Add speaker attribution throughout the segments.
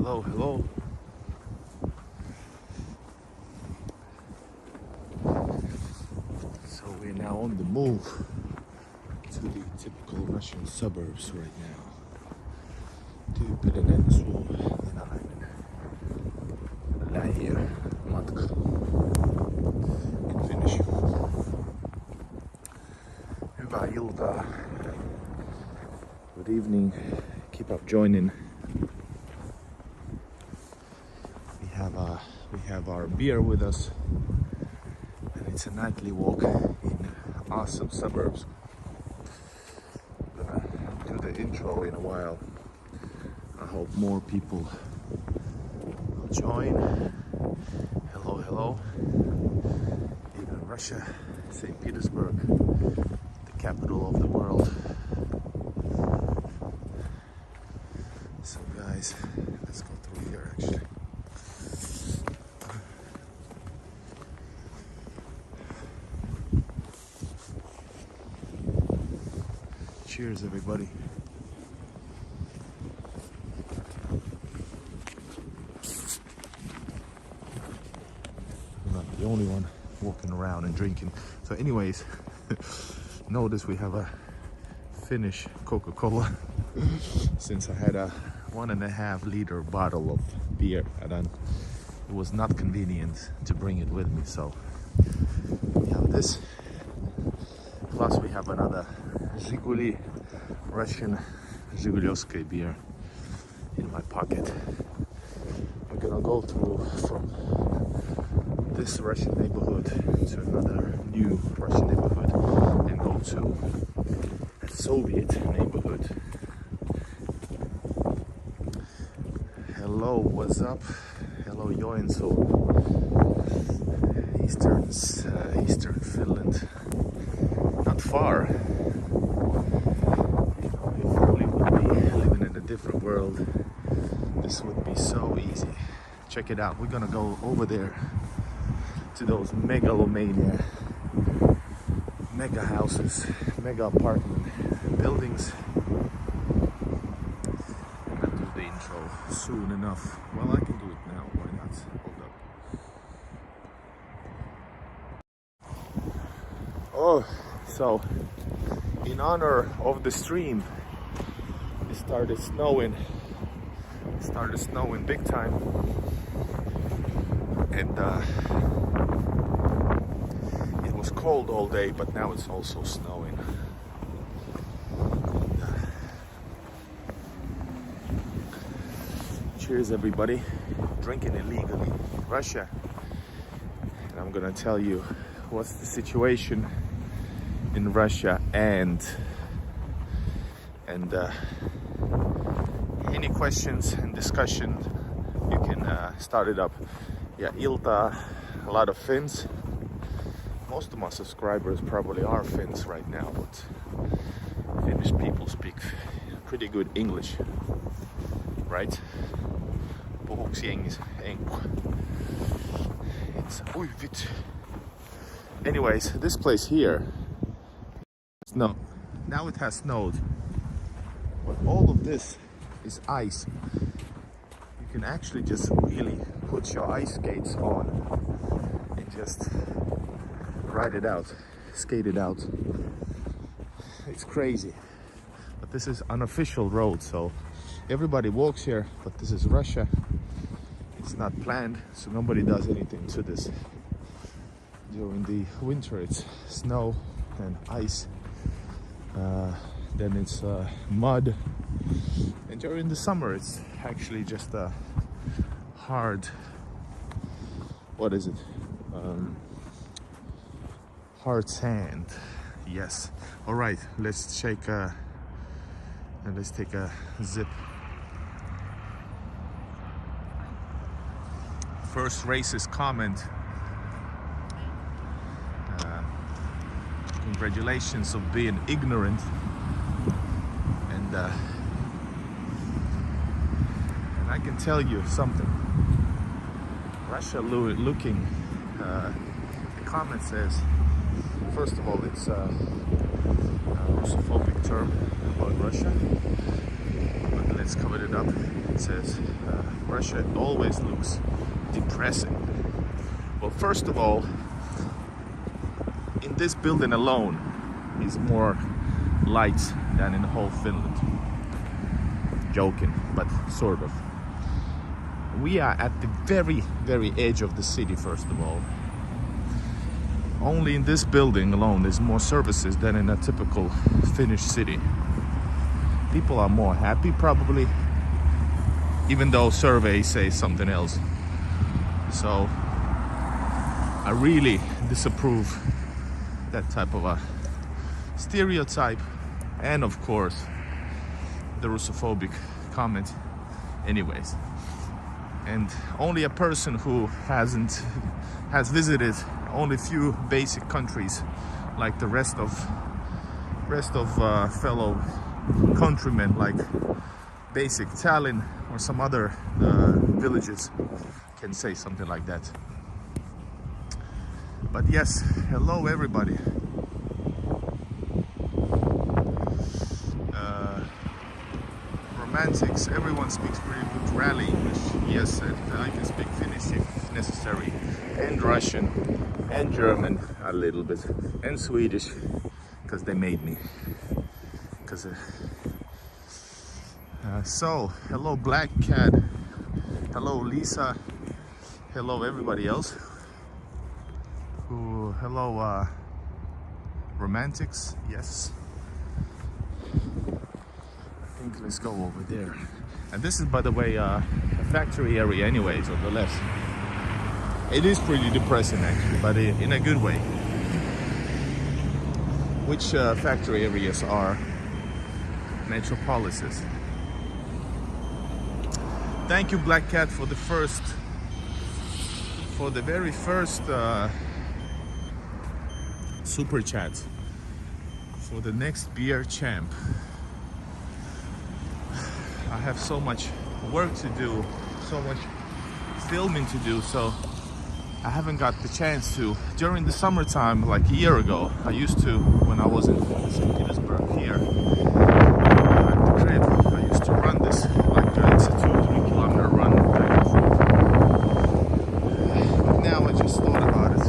Speaker 1: Hello, hello. So we're now on the move to the typical Russian suburbs right now. Tyypillinen suomalainen lähiömatka in Finnish. Hyvää iltaa. Good evening. Keep up joining. We have our beer with us, and it's a nightly walk in awesome suburbs. I'm gonna do the intro in a while. I hope more people will join. Hello, hello. In Russia, St. Petersburg, the capital of the world. So guys, let's go through here actually. Cheers, everybody. I'm not the only one walking around and drinking. So anyways, notice we have a Finnish Coca-Cola since I had a 1.5 liter bottle of beer, and then it was not convenient to bring it with me. So we have this, plus we have another Zhiguli Russian Zhigulyovsky beer in my pocket. We're gonna go through from this Russian neighborhood to another new Russian neighborhood and go to a Soviet neighborhood. Hello, what's up? Hello, Joensuu, Eastern Finland. Not far. Different world, this would be so easy. Check it out. We're gonna go over there to those megalomania mega houses, mega apartment buildings. I'm gonna do the intro soon enough. Well, I can do it now, why not? Hold up. Oh, so in honor of the stream, it started snowing big time, and it was cold all day, but now it's also snowing. And, cheers, everybody. Drinking illegally in Russia, and I'm gonna tell you what's the situation in Russia and any questions and discussion, you can start it up. Yeah, ilta, a lot of Finns. Most of my subscribers probably are Finns right now, but Finnish people speak pretty good English, right? Puhuks jengis enkkua? It's uivit. Anyways, this place here, no, now it has snowed. But all of this is ice. You can actually just really put your ice skates on and just ride it out, skate it out. It's crazy. But this is unofficial road, so everybody walks here, but this is Russia. It's not planned, so nobody does anything to this. During the winter it's snow and ice. Then it's mud, and during the summer it's actually just a hard, what is it, hard sand. Yes. All right, let's take a zip. First racist comment. Congratulations of being ignorant. And I can tell you something. Russia looking, the comment says, first of all, it's a Russophobic term about Russia, but let's cover it up. It says Russia always looks depressing. Well, first of all, in this building alone is more light than in the whole Finland. Joking, but sort of. We are at the very, very edge of the city, first of all. Only in this building alone there's more services than in a typical Finnish city. People are more happy probably, even though surveys say something else. So I really disapprove that type of a stereotype, and of course the Russophobic comment anyways. And only a person who has visited only few basic countries like the rest of fellow countrymen, like basic Tallinn or some other villages, can say something like that. But yes, hello everybody. Romantics, everyone speaks pretty good rally English. Yes, and I can speak Finnish if necessary, and Russian, and German a little bit, and Swedish, because they made me. So, hello Black Cat, hello Lisa, hello everybody else. Hello Romantics, yes. I think let's go over there. And this is, by the way, a factory area anyways on the left. It is pretty depressing actually, but in a good way. Which factory areas are metropolises? Thank you Black Cat for the very first super chat for the next beer champ. I have so much work to do, so much filming to do, so I haven't got the chance to. During the summertime, like a year ago, I used to, when I was in St. Petersburg here at the crib, I used to run this, like it's a 2-3 kilometer run back and forth. But now I just thought about it.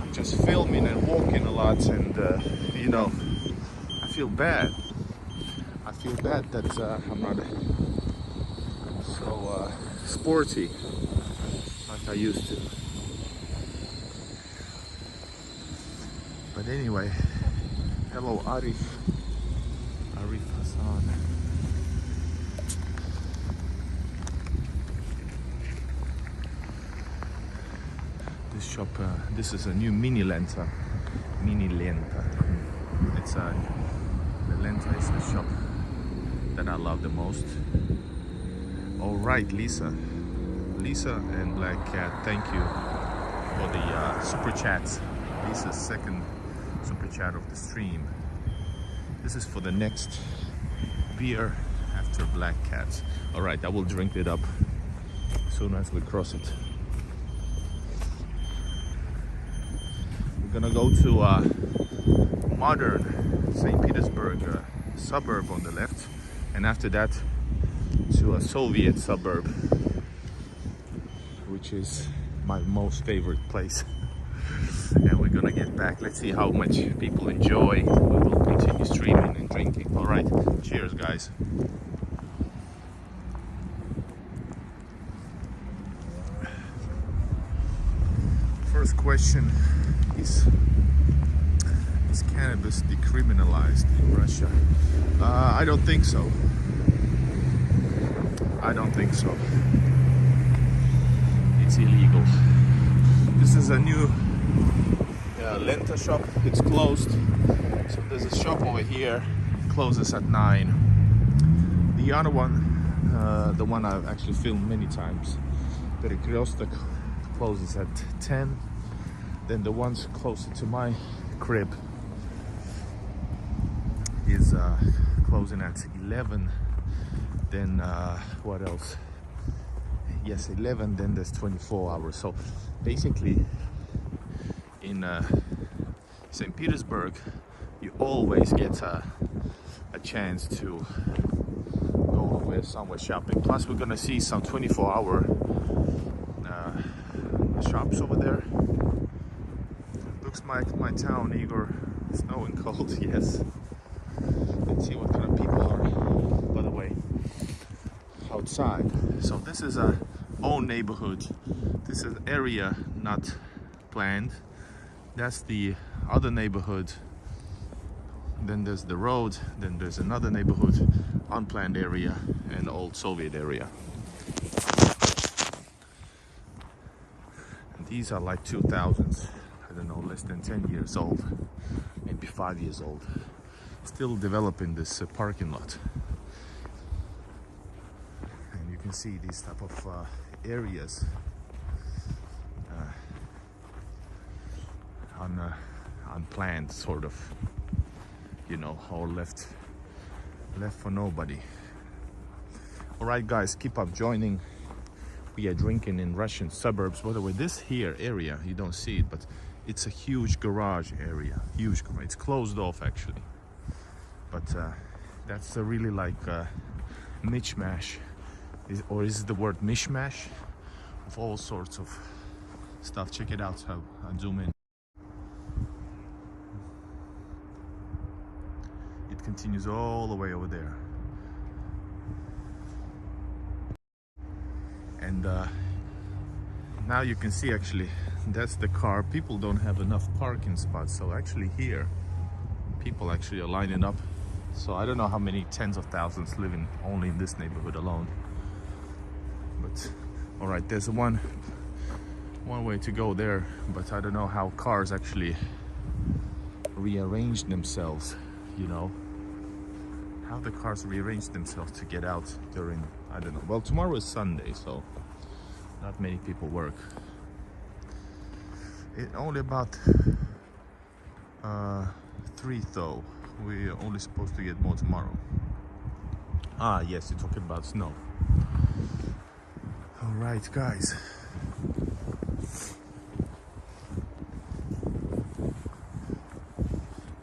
Speaker 1: I'm just filming and walking a lot, and you know, I feel bad. I feel bad that I'm not so sporty like I used to. But anyway, hello Arif Hassan. This shop, this is a new mini Lenta. It's the Lenta is the shop that I love the most. All right, Lisa and Black Cat, thank you for the super chats. Lisa's second super chat of the stream. This is for the next beer after Black Cat. All right, I will drink it up as soon as we cross it. We're gonna go to a modern St. Petersburg suburb on the left, and after that to a Soviet suburb, which is my most favorite place. And we're gonna get back. Let's see how much people enjoy. We will continue streaming and drinking. All right, cheers guys. First question is cannabis decriminalized in Russia? I don't think so. It's illegal. This is a new Lenta shop. It's closed. So there's a shop over here. It closes at 9. The other one, the one I've actually filmed many times, Petersburg, closes at 10. Then the ones closer to my crib is closing at 11. Then what else? Yes, 11. Then there's 24 hours. So basically in St. Petersburg you always get a chance to go somewhere shopping. Plus we're gonna see some 24-hour shops over there. Looks like my town, Igor. Snow and cold, yes. Let's see what kind of people are, by the way, outside. So this is our own neighborhood. This is area not planned. That's the other neighborhood. Then there's the road. Then there's another neighborhood, unplanned area, and old Soviet area. And these are like 2000s. I don't know, less than 10 years old, maybe 5 years old. Still developing this parking lot. And you can see these type of areas unplanned, sort of, you know, or left for nobody. All right, guys, keep up joining. We are drinking in Russian suburbs. By the way, this here area, you don't see it, but it's a huge garage area. Huge garage. It's closed off actually. But that's a really like mishmash, or is it the word mishmash, of all sorts of stuff. Check it out. How I zoom in. It continues all the way over there. And now you can see actually that's the car. People don't have enough parking spots, so actually here people actually are lining up. So I don't know how many tens of thousands live in only in this neighborhood alone. But all right, there's one way to go there, but I don't know how cars actually rearrange themselves, you know, how the cars rearrange themselves to get out during, I don't know. Well, tomorrow is Sunday, so not many people work. It only about 3 though. We're only supposed to get more tomorrow. Ah, yes, you're talking about snow. All right, guys.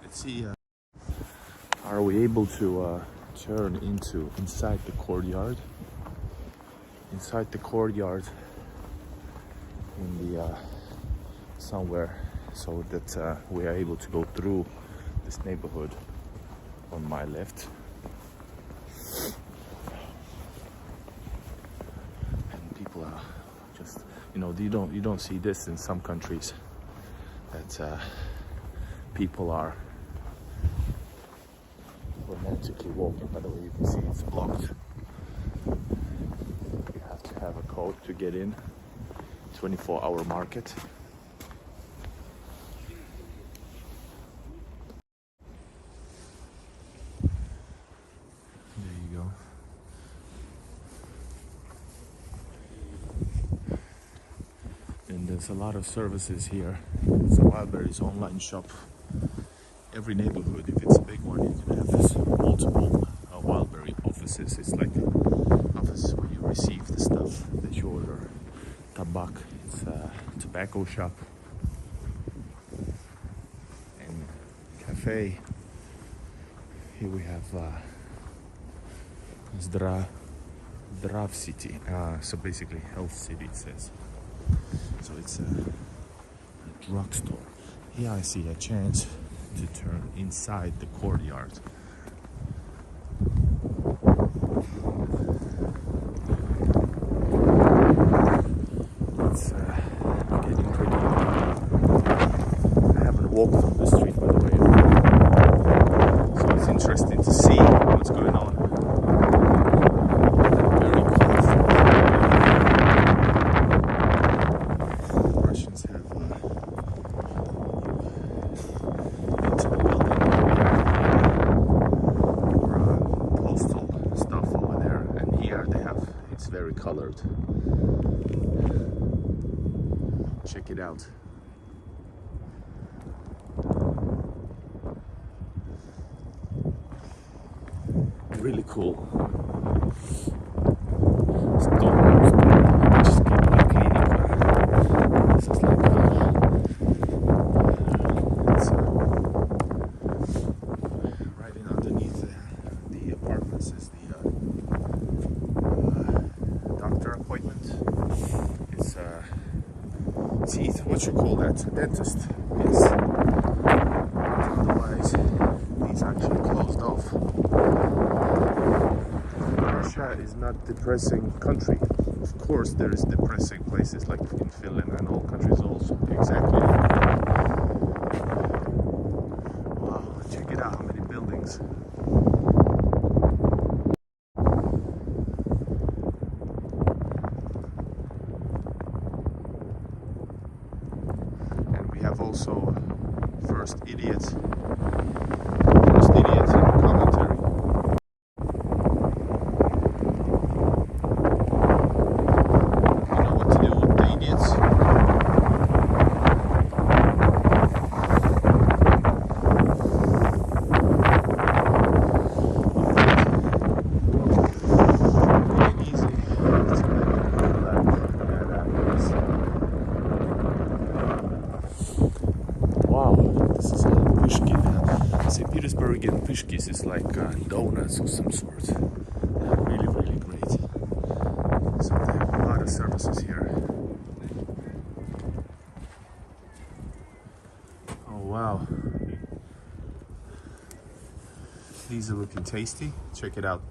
Speaker 1: Let's see. Are we able to turn inside the courtyard? Inside the courtyard in the somewhere, so that we are able to go through this neighborhood on my left. And people are just, you know, you don't see this in some countries, that people are romantically walking. By the way, you can see it's blocked. You have to have a code to get in. 24-hour market. There you go. And there's a lot of services here. It's a Wildberries online shop. Every neighborhood, if it's a big one, you can have this multiple Wildberry offices. It's like offices where you receive the stuff that you order. Tabak, it's a tobacco shop, and cafe. Here we have Zdrav City. So basically health city, it says. So it's a drugstore. Here I see a chance to turn inside the courtyard. It's getting pretty. I haven't walked on the street, by the way, so it's interesting to see what's going on. Very colorful. Russians have into the building or postal stuff over there, and here they have, it's very colored. Check it out. Really cool. Just keep on cleaning. This is like it's right in underneath the apartments is the teeth. What you call that? A dentist. Yes. Otherwise, these actually closed off. Russia is not depressing country. Of course, there is depressing places like in Finland and all countries also. Exactly. Wow, check it out, how many buildings. And we have also first idiot in commentary. St. Petersburg and Pishkis is like donuts of some sort. Really, really great. So they have a lot of services here. Oh wow. These are looking tasty. Check it out.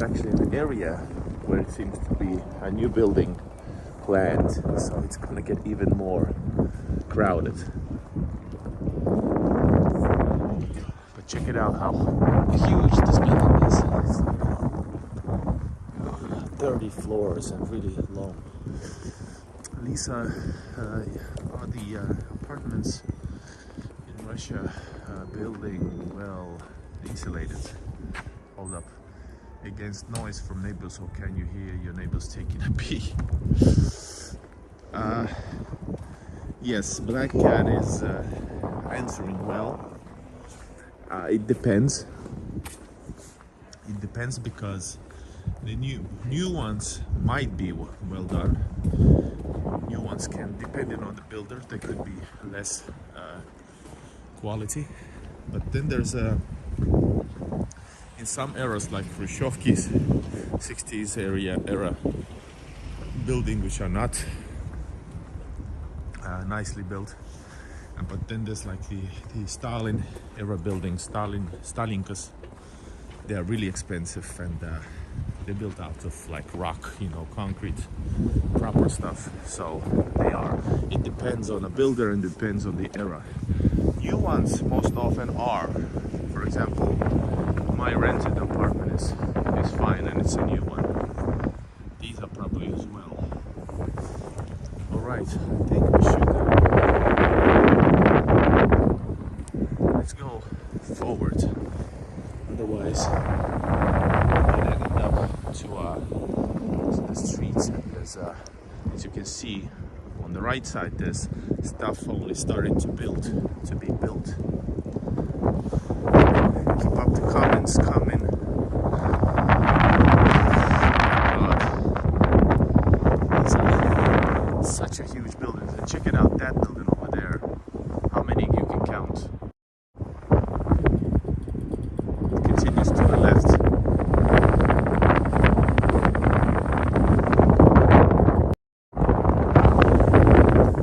Speaker 1: Actually an area where it seems to be a new building planned, so it's gonna get even more crowded. But check it out how huge this building is. It's 30 floors and really long. These are the apartments in Russia, building well insulated. Hold up. Against noise from neighbors, or can you hear your neighbors taking a pee? Yes, Black Cat is answering well. It depends. It depends because the new ones might be well done. New ones can, depending on the builder, they could be less quality. But then there's in some eras like Khrushchev's 60s era building, which are not nicely built, but then there's like the Stalin era buildings, Stalinkas. They are really expensive and they're built out of like rock, you know, concrete, proper stuff. So they are. It depends on the builder and depends on the era. New ones most often are. For example, my rented apartment is fine and it's a new one. These are probably as well. Alright, I think we should let's go forward. Otherwise we're gonna end up to the streets. There's as you can see on the right side, there's stuff only starting to be built. Keep up the comments coming. These are such a huge building. And check it out, that building over there. How many you can count? It continues to the left.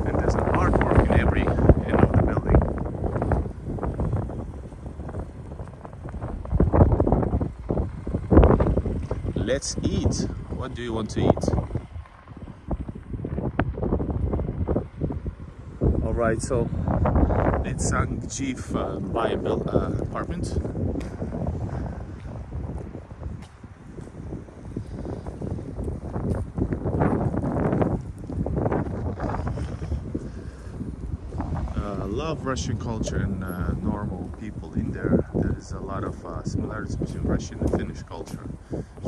Speaker 1: And there's an artwork in every end of the building. Let's eat. What do you want to eat? Alright, so it's Sanjeev viable apartment. Love Russian culture and normal people in there. There is a lot of similarities between Russian and Finnish culture.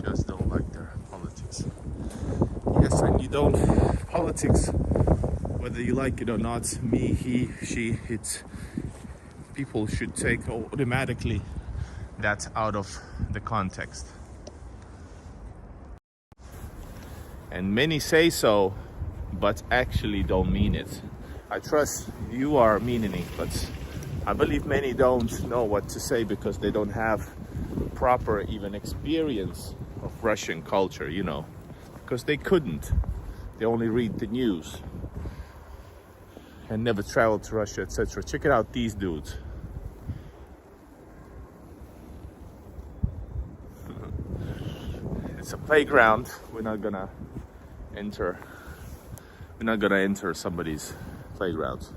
Speaker 1: Just don't like their politics. Yes, and you don't politics, whether you like it or not. Me, he, she. It's people should take automatically that's out of the context. And many say so, but actually don't mean it. I trust you are meaning it, but I believe many don't know what to say because they don't have proper even experience of Russian culture, you know, because they couldn't. They only read the news and never traveled to Russia, etc. Check it out, these dudes. It's a playground. We're not gonna enter somebody's playground.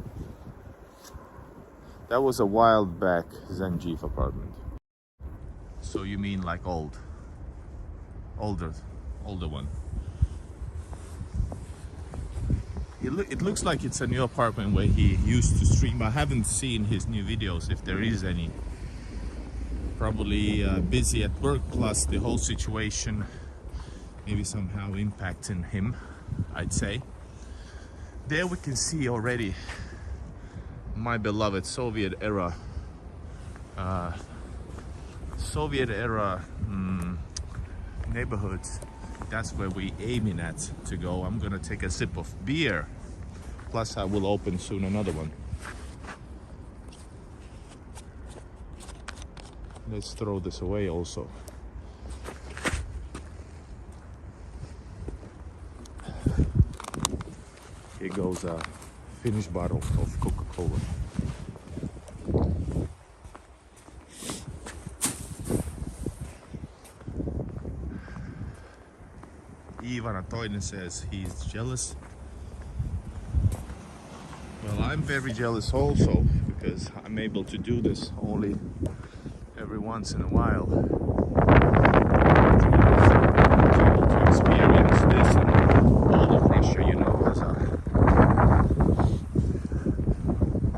Speaker 1: That was a wild back Zangief apartment. So you mean like older one? It looks like it's a new apartment where he used to stream. I haven't seen his new videos, if there is any. Probably busy at work, plus the whole situation maybe somehow impacting him, I'd say. There we can see already my beloved Soviet era neighborhoods. That's where we aiming at to go. I'm gonna take a sip of beer, plus I will open soon another one. Let's throw this away also. Here goes a finished bottle of Coca-Cola. Ivan Antoine says he's jealous. Well, I'm very jealous also, because I'm able to do this only every once in a while. To experience this, and all of Russia, you know,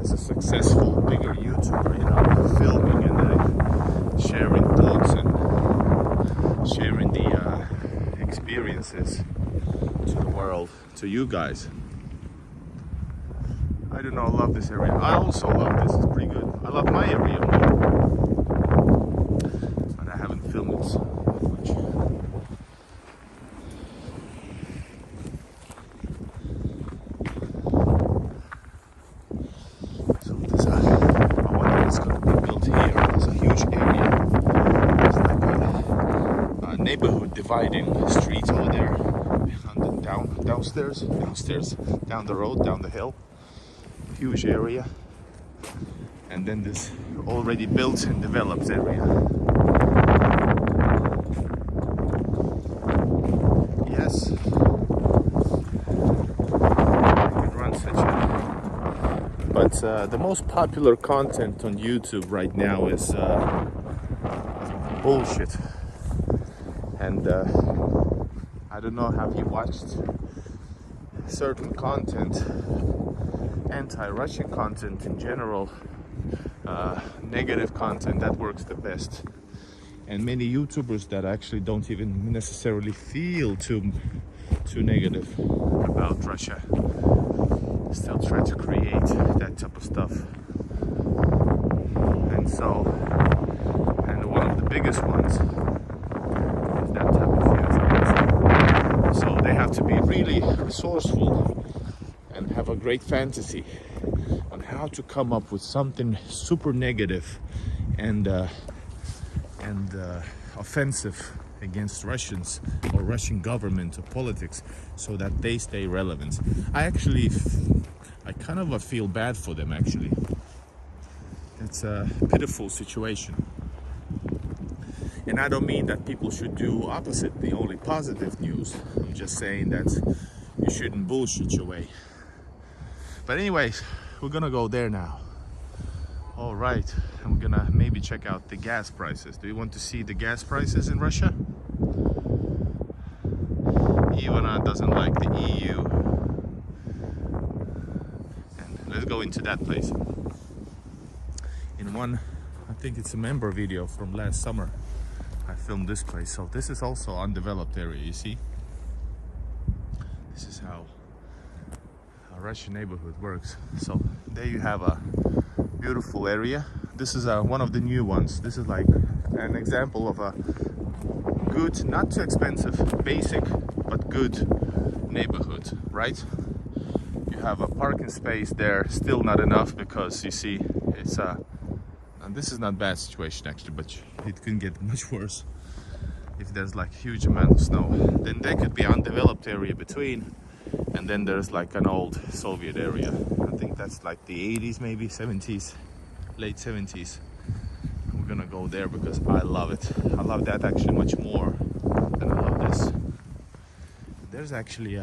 Speaker 1: as a successful, bigger YouTuber, you know, filming and sharing thoughts and sharing the experiences to the world, to you guys. I do not love this area. I also love this, it's pretty good. I love my area more, but I haven't filmed it so much. So there's I wonder what's going to be built here. There's a huge area. There's like a neighborhood dividing street over there, and then downstairs, down the road, down the hill. Huge area, and then this already built and developed area. Yes, I can run such a... But the most popular content on YouTube right now is bullshit. And I don't know, have you watched certain content, anti-Russian content in general, negative content that works the best, and many YouTubers that actually don't even necessarily feel too negative about Russia still try to create that type of stuff. And so, and one of the biggest ones is that type of fantasy. So they have to be really resourceful and have a great fantasy on how to come up with something super negative and offensive against Russians or Russian government or politics, so that they stay relevant. I kind of feel bad for them, actually. It's a pitiful situation. And I don't mean that people should do opposite, the only positive news. I'm just saying that you shouldn't bullshit your way. But anyways, we're gonna go there now. All right, and we're gonna maybe check out the gas prices. Do you want to see the gas prices in Russia? Ivana doesn't like the EU. And let's go into that place. In one, I think it's a member video from last summer, I filmed this place. So this is also undeveloped area, you see? This is how a Russian neighborhood works. So there you have a beautiful area. This is one of the new ones. This is like an example of a good, not too expensive, basic, but good neighborhood, right? You have a parking space there, still not enough because you see it's and this is not bad situation actually, but it can get much worse if there's like huge amount of snow. Then there could be undeveloped area between, and then there's like an old Soviet area. I think that's like the 80s, maybe 70s, late 70s. We're gonna go there because I love it. I love that actually much more than I love this. There's actually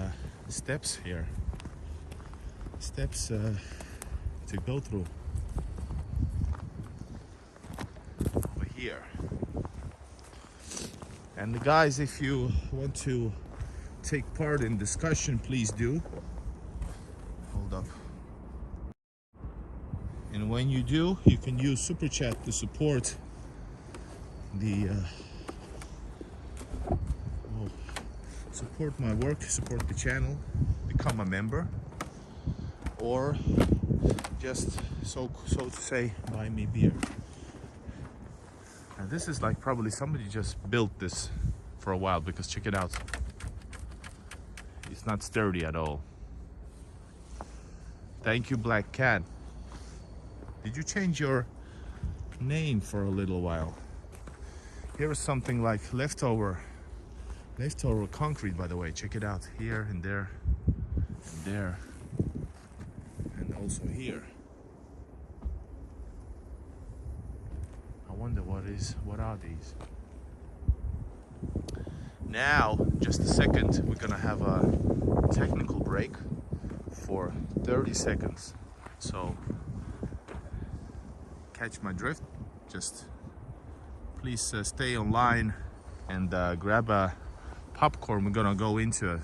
Speaker 1: steps here, steps to go through over here. And the guys, if you want to take part in discussion, please do. Hold up. And when you do, you can use Super Chat to support the support my work, support the channel, become a member, or just so to say, buy me beer. And this is like probably somebody just built this for a while, because check it out. It's not sturdy at all. Thank you, Black Cat. Did you change your name for a little while? Here is something like leftover concrete, by the way. Check it out. Here and there and there, and also here. I wonder what are these? Now, just a second, we're gonna have a technical break for 30 seconds. So catch my drift. Just please stay online and grab a popcorn. We're gonna go into a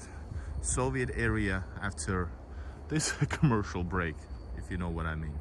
Speaker 1: Soviet area after this commercial break, if you know what I mean.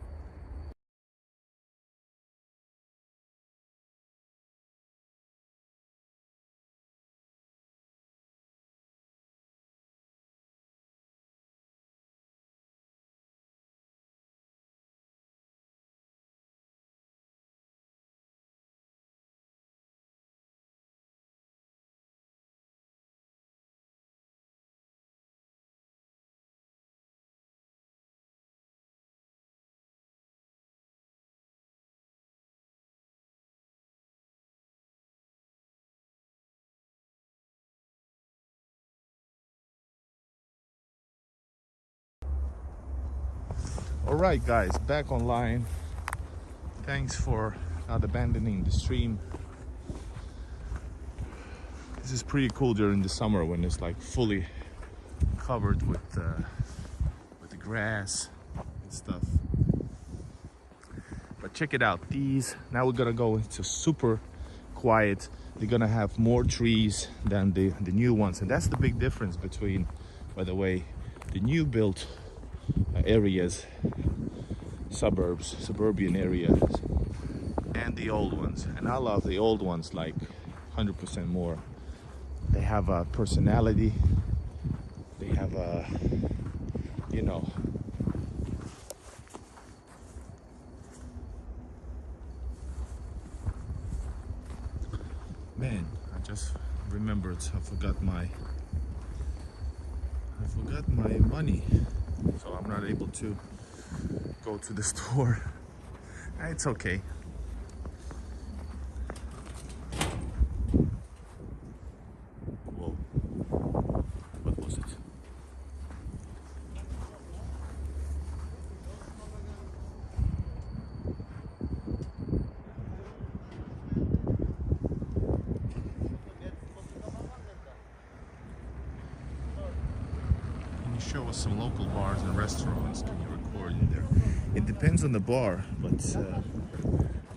Speaker 1: All right, guys, back online. Thanks for not abandoning the stream. This is pretty cool during the summer when it's like fully covered with the grass and stuff. But check it out. These, now we're gonna go into super quiet. They're gonna have more trees than the new ones, and that's the big difference between, by the way, the new built areas, suburban areas, and the old ones. And I love the old ones like 100% more. They have a personality. They have a, you know, man, I just remembered I forgot my money, so I'm not able to go to the store. It's okay. Whoa, what was it? Can you show us some local bars and restaurants? Can you record in there? It depends on the bar, but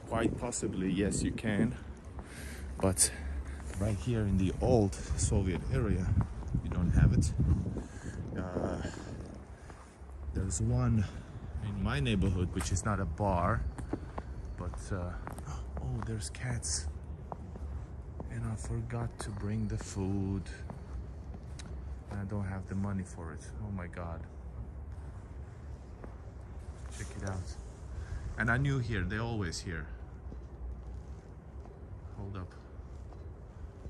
Speaker 1: quite possibly yes, you can. But right here in the old Soviet area, you don't have it. There's one in my neighborhood, which is not a bar, but oh, there's cats, and I forgot to bring the food, and I don't have the money for it. Oh my god. Check it out. And I knew here, they're always here. hold up.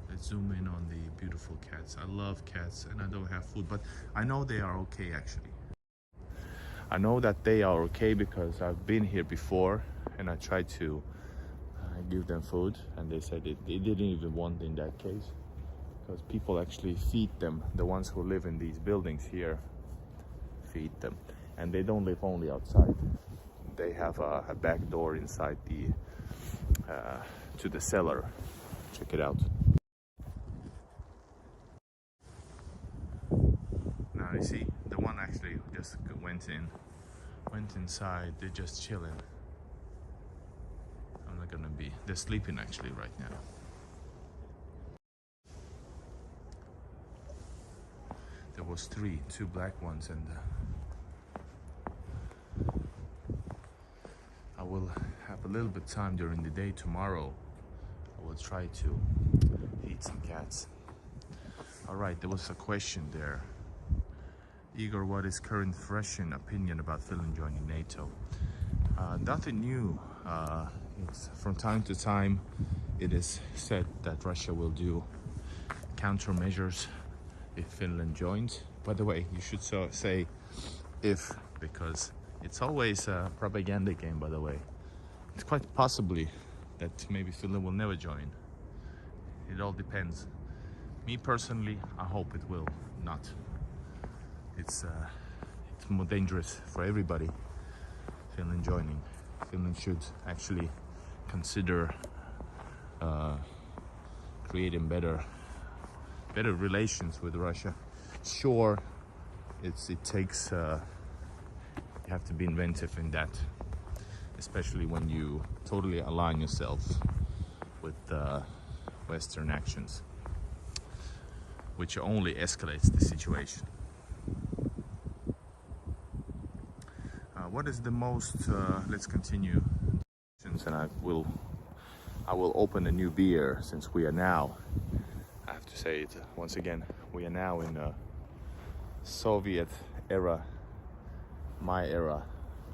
Speaker 1: Let's zoom in on the beautiful cats. I love cats and I don't have food, but I know they are okay actually. I know that they are okay because I've been here before and I tried to give them food and they said they didn't even want in that case, because people actually feed them. The ones who live in these buildings here feed them, and they don't live only outside. They have a back door inside the to the cellar. Check it out. Now you see the one actually just went inside. They're just chilling. I'm not gonna be. They're sleeping actually right now. There was two black ones, and I will have a little bit time during the day tomorrow. I will try to feed some cats. All right, there was a question there. Igor, what is current Russian opinion about Finland joining NATO? Nothing new. It's from time to time it is said that Russia will do countermeasures if Finland joins. By the way, you should say if, because it's always a propaganda game, by the way. It's quite possibly that maybe Finland will never join. It all depends. Me personally, I hope it will not. It's more dangerous for everybody, Finland joining. Finland should actually consider creating better relations with Russia. Sure, it takes you have to be inventive in that, especially when you totally align yourself with Western actions, which only escalates the situation. What is the most? Let's continue. And I will open a new beer, since we are now. I have to say it once again. We are now in a Soviet era, my era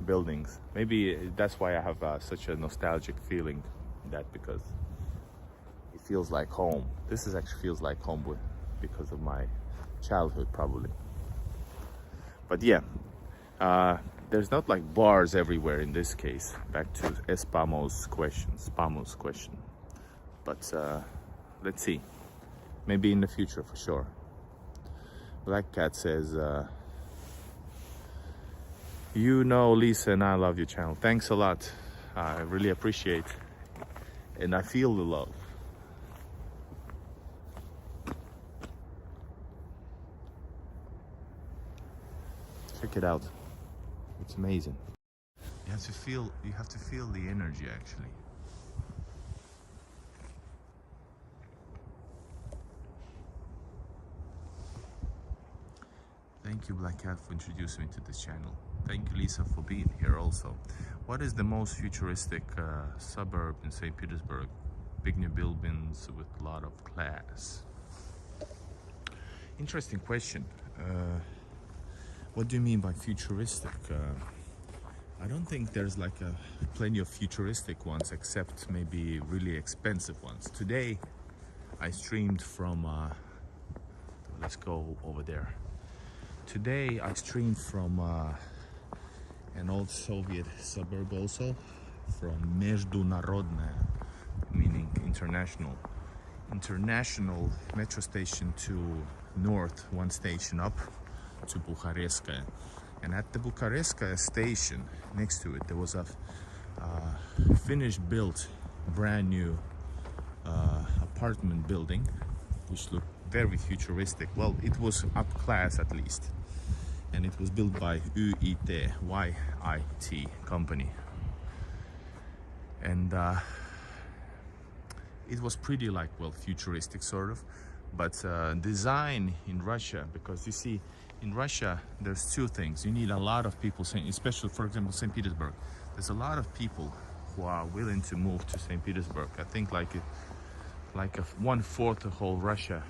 Speaker 1: buildings. Maybe that's why I have such a nostalgic feeling. That because it feels like home. This actually feels like home because of my childhood, probably. But yeah. There's not like bars everywhere in this case. Back to Spamo's question. But let's see. Maybe in the future for sure. Black Cat says, you know, Lisa, and I love your channel. Thanks a lot. I really appreciate, and I feel the love. Check it out. It's amazing. You have to feel the energy actually. Thank you, Black Cat, for introducing me to this channel. Thank you, Lisa, for being here also. What is the most futuristic suburb in St. Petersburg? Big new buildings with a lot of class. Interesting question. What do you mean by futuristic? I don't think there's like plenty of futuristic ones, except maybe really expensive ones. Today I streamed from let's go over there. Today I streamed from an old Soviet suburb, also from Международная, meaning international metro station to north, one station up to Bukhareskaya. And at the Bukhareskaya station, next to it, there was a finished built brand new apartment building, which looked very futuristic. Well, it was up class at least, and it was built by YIT company, and it was pretty like, well, futuristic sort of, but design in Russia, because you see in Russia there's two things. You need a lot of people, especially for example St. Petersburg. There's a lot of people who are willing to move to St. Petersburg. I think like 1/4 of whole Russia,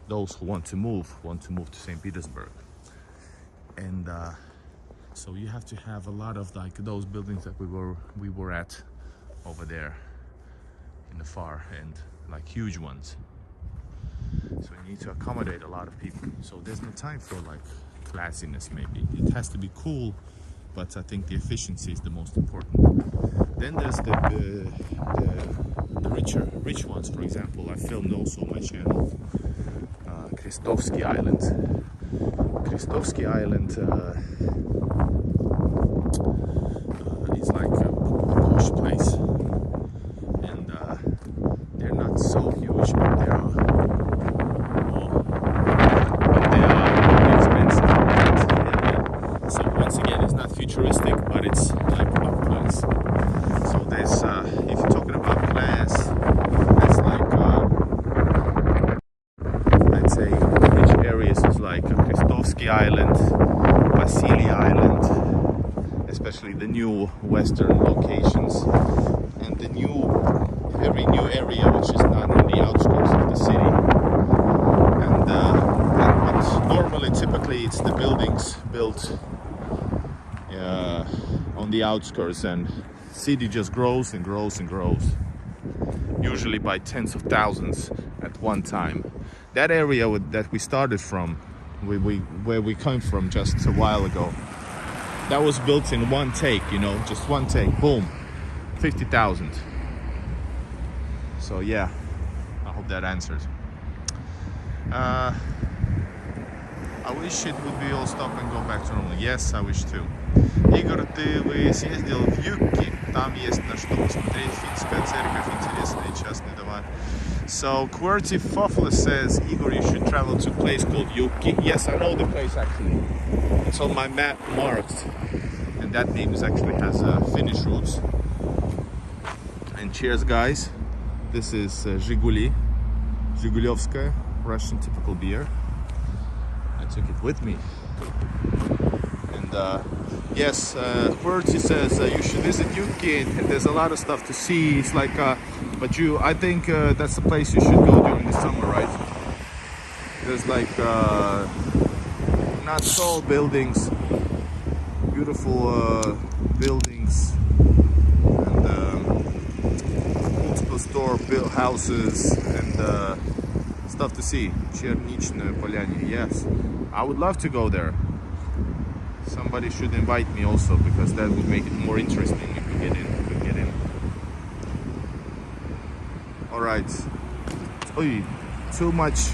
Speaker 1: those who want to move to St. Petersburg. And so you have to have a lot of like those buildings that we were at over there. in the far end, like huge ones. So you need to accommodate a lot of people. So there's no time for like classiness. Maybe it has to be cool, but I think the efficiency is the most important. Then there's the rich ones. For example, I filmed also on my channel Krestovsky Island. Krestovsky Island is like a posh place, and they're not so huge, but they are. But they are expensive. Yeah. So once again, it's not futuristic, but it's like up place. So there's, if you're talking about class, that's like, I'd say rich areas is like Krestovsky Island, Vasily Island, especially the new western locations, and the every new area which is not on the outskirts of the city. And but normally, typically, it's the buildings built on the outskirts, and city just grows and grows and grows, usually by tens of thousands at one time. That area that we started from, where we came from just a while ago, that was built in one take, you know, just one take, boom, 50,000. So yeah, I hope that answers. I wish it would be all stop and go back to normal. Yes, I wish too. Igor, ты съездил в Юкки, там есть на что посмотреть, финская церковь, интересная, частный дома. So QWERTY Fofla says, Igor, you should travel to a place called Yuki. Yes, I know the place actually. It's on my map marked. And that name actually has Finnish roots. And cheers, guys. This is Zhiguli, Zhigulyovskaya, Russian typical beer. I took it with me. And yes, QWERTY says you should visit Yuki, and there's a lot of stuff to see. It's like, but I think that's the place you should go during the summer, right? There's like not tall buildings, beautiful buildings, and multiple store built houses, and stuff to see. Черничная Polyanya, yes. I would love to go there. Somebody should invite me also, because that would make it more interesting if we get in. Alright. Oy, too much.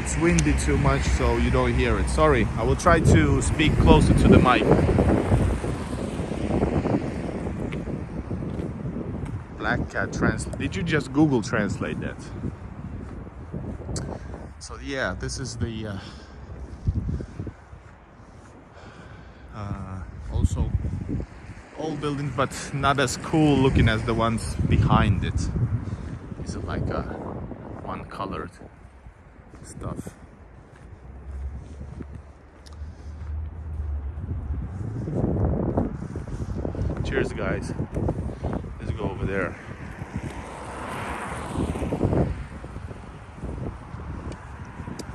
Speaker 1: It's windy too much, so you don't hear it. Sorry, I will try to speak closer to the mic. Black Cat Translate. Did you just Google Translate that? So yeah, this is the also old building, but not as cool looking as the ones behind it. These are like one colored stuff. Cheers, guys. Let's go over there.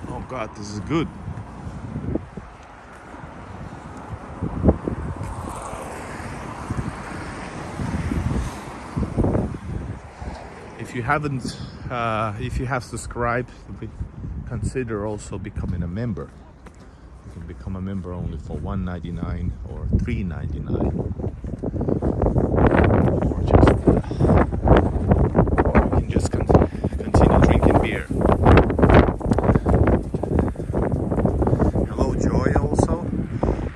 Speaker 1: Oh God, this is good. If you haven't, if you have subscribed, consider also becoming a member. You can become a member only for $1.99 or $3.99, or you can just continue drinking beer. Hello, Joy. Also,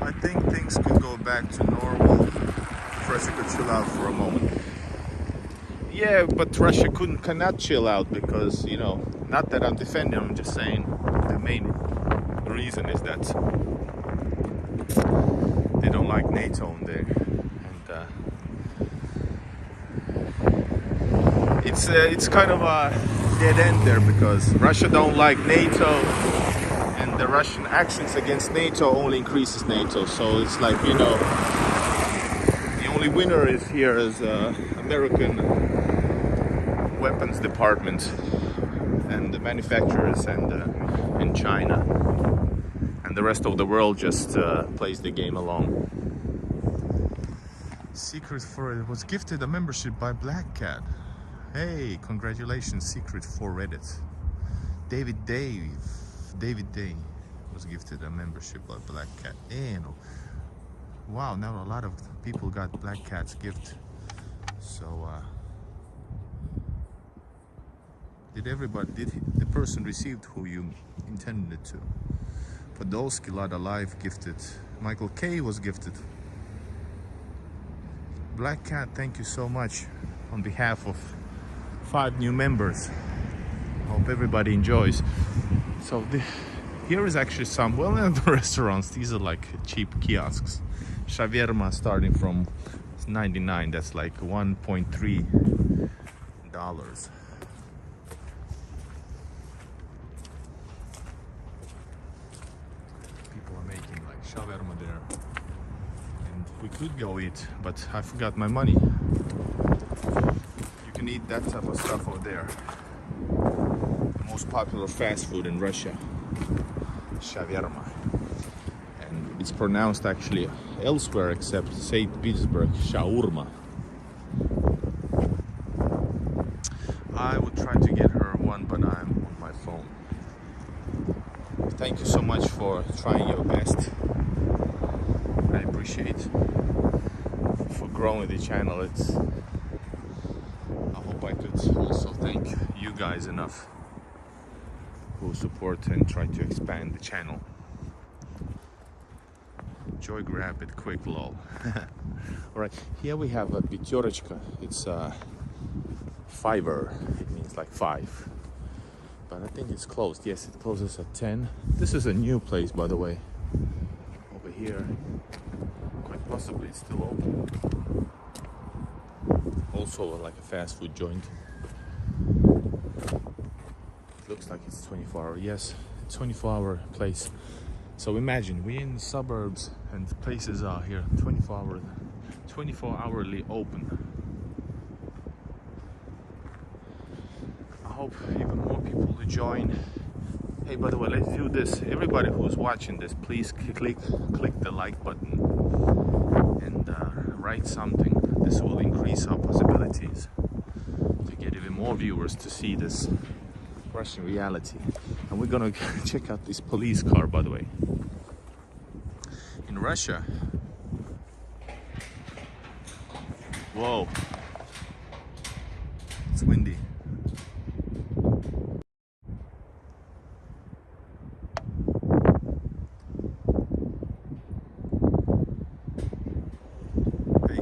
Speaker 1: I think things could go back to normal if Russia could chill out for a moment. Yeah, but Russia cannot chill out because, you know, not that I'm defending, I'm just saying the main reason is that they don't like NATO in there, and it's kind of a dead end there because Russia don't like NATO, and the Russian actions against NATO only increases NATO. So it's like, you know, the only winner is here is American weapons department and the manufacturers and China, and the rest of the world just plays the game along. Secret for it was gifted a membership by Black Cat. Hey, congratulations, secret for Reddit. David Day was gifted a membership by Black Cat. And wow, now a lot of people got Black Cat's gift. So did the person received who you intended it to? Podolsky Lada Live gifted. Michael K was gifted. Black Cat, thank you so much on behalf of 5 new members. Hope everybody enjoys. So here is actually some well-known restaurants. These are like cheap kiosks. Shawarma starting from 99. That's like $1.3. People are making like shawarma there, and we could go eat, but I forgot my money. You can eat that type of stuff over there. The most popular fast food in Russia, shawarma, and it's pronounced actually elsewhere except St. Petersburg, shawarma. I would try to get her one, but I'm on my phone. Thank you so much for trying your best. I appreciate for growing the channel. I hope I could also thank you guys enough who support and try to expand the channel. Joy grab it quick, lol. Alright, here we have a Petersburg. It's a fiver. It means like 5. But I think it's closed. Yes, it closes at 10. This is a new place, by the way. Over here, quite possibly it's still open. Also like a fast food joint. It looks like it's 24-hour. Yes, 24-hour place. So imagine we're in the suburbs and places are here 24-hourly open. I hope even more people to join. Hey, by the way, let's do this. Everybody who's watching this, please click the like button and write something. This will increase our possibilities to get even more viewers to see this Russian reality. And we're gonna check out this police car, by the way. In Russia, whoa, it's windy. Hey,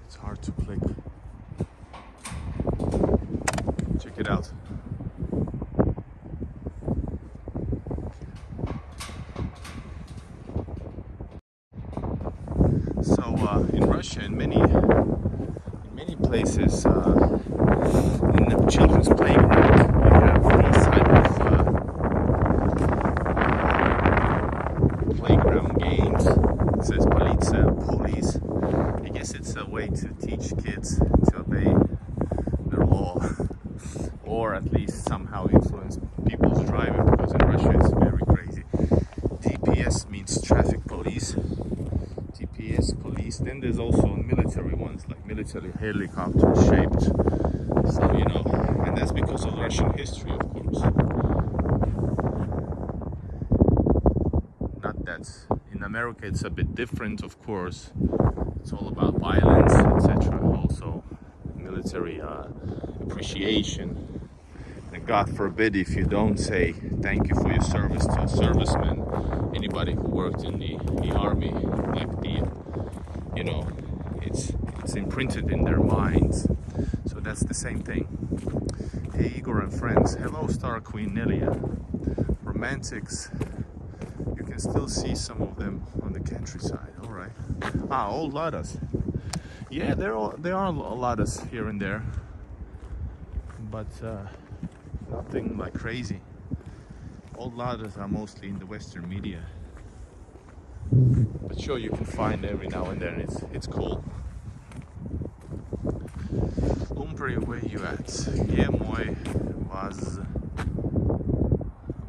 Speaker 1: it's hard to click. Check it out. So in Russia, in many places, in the children's playground, you have these type of playground games. It says police. I guess it's a way to teach kids to obey their law, or at least somehow influence people's driving, because in Russia it's very crazy. DPS means traffic police. TPS police. Then there's also military ones, like military helicopter shaped. So you know, and that's because of Russian history, of course. Not that in America it's a bit different, of course. It's all about violence, etc. Also, military appreciation. And God forbid if you don't say thank you for your service to a serviceman, anybody who worked in the army, like you know, it's imprinted in their minds. So that's the same thing. Hey, Igor and friends. Hello, Star Queen Nelia. Romantics. You can still see some of them on the countryside. All right. Ah, old Ladas. Yeah, there are Ladas here and there, but nothing like crazy. Old Ladas are mostly in the Western media, but sure, you can find every now and then. It's cool. Umpre, where you at? Yeah, moi was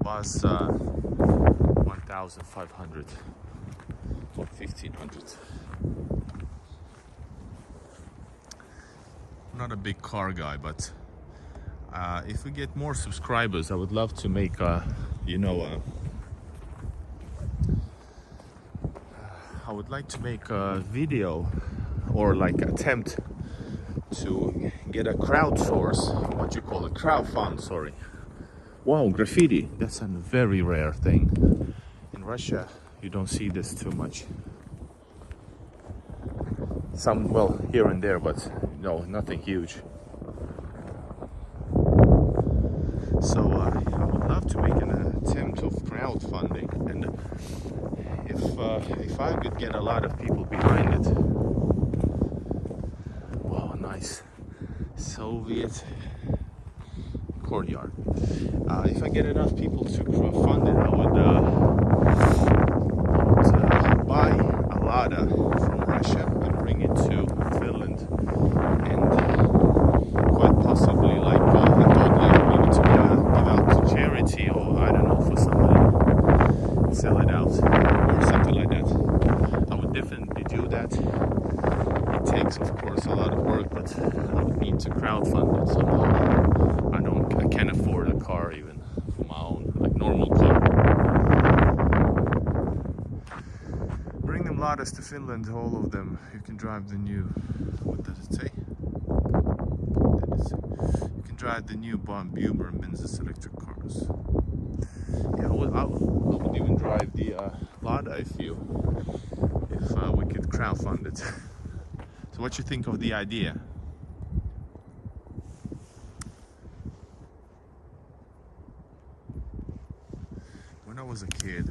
Speaker 1: 1,500 or 1,500. not a big car guy, but if we get more subscribers, I would love to make I would like to make a video or like attempt to get a crowdfund, sorry. Wow, graffiti, that's a very rare thing. In Russia, you don't see this too much. Some, well, here and there, but no, nothing huge. So I would love to make an attempt of crowdfunding, and if I could get a lot of people behind it. Wow, nice Soviet courtyard. If I get enough people to fund it, I would buy a Lada from Russia and bring it to Finland, and quite possibly, like I thought, like maybe to give out to charity, or I don't know, for somebody, sell it out or something like that. I would definitely do that. It takes, of course, a lot of work, but I would need to crowdfund it somehow. I can't afford a car even for my own, like normal car. Bring them Ladas to Finland, all of them. You can drive the new, what does it say? You can drive the new Boomer and Benzes electric cars. Yeah, I would even drive the Lada if we could crowdfund it. So what you think of the idea? When I was a kid,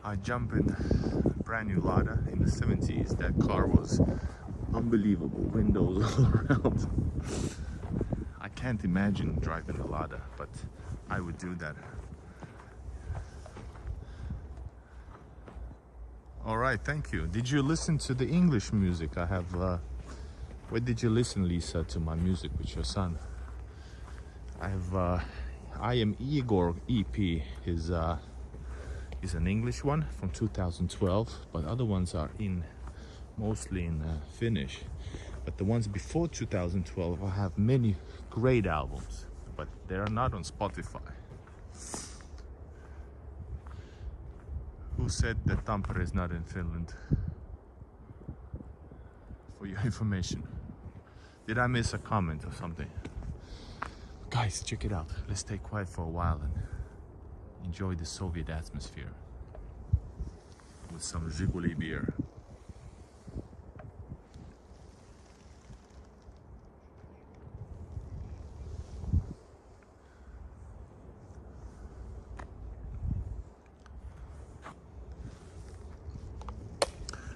Speaker 1: I jumped in a brand new Lada in the 70s. That car was unbelievable, windows all around. I can't imagine driving a Lada, but I would do that. All right, thank you. Did you listen to the English music I have? Where did you listen, Lisa, to my music with your son? I have I Am Igor EP is an English one from 2012, but other ones are mostly in Finnish. But the ones before 2012, I have many great albums, but they are not on Spotify. Who said that Tampere is not in Finland? For your information. Did I miss a comment or something? Guys, check it out. Let's stay quiet for a while and enjoy the Soviet atmosphere with some Zhiguli beer.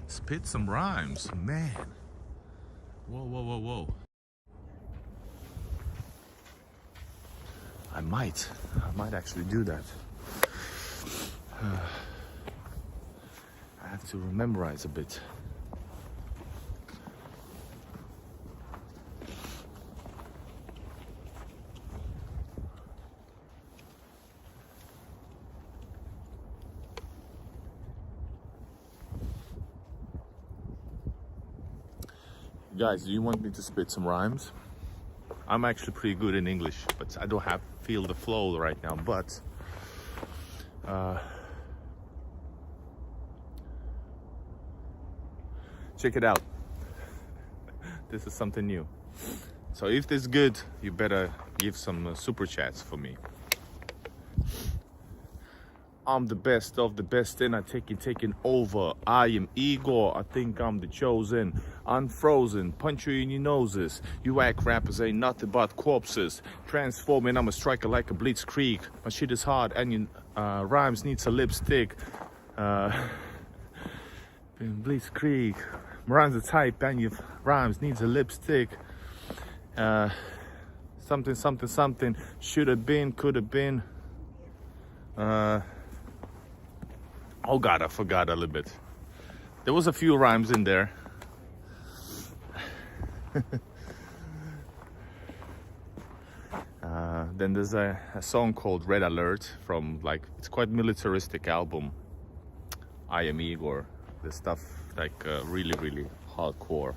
Speaker 1: Spit some rhymes, man. Whoa, whoa, whoa, whoa. I might actually do that. I have to memorize a bit. Guys, do you want me to spit some rhymes? I'm actually pretty good in English, but I don't feel the flow right now. But check it out. This is something new. So if this is good, you better give some super chats for me. I'm the best of the best and I taking over. I am Igor, I think I'm the chosen. Unfrozen, punch you in your noses. You whack rappers ain't nothing but corpses. Transforming, I'm a striker like a blitzkrieg. My shit is hard and your rhymes needs a lipstick. Blitzkrieg. My rhymes are type and your rhymes needs a lipstick. Something, something, something. Should have been, could have been. Oh God, I forgot a little bit. There was a few rhymes in there. Then there's a song called Red Alert from, like, it's quite militaristic album. I Am Igor. The stuff like really, really hardcore.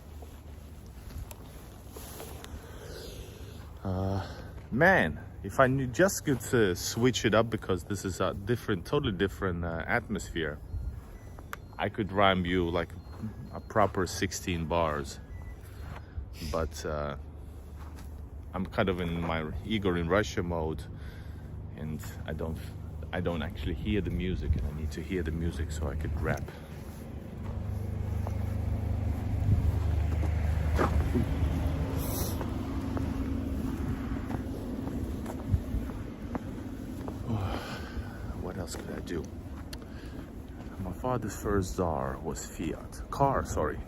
Speaker 1: Man, if I just could switch it up, because this is a totally different atmosphere, I could rhyme you like a proper 16 bars. But I'm kind of in my Igor in Russia mode, and I don't actually hear the music, and I need to hear the music so I could rap. What else could I do? My father's first car was car, sorry.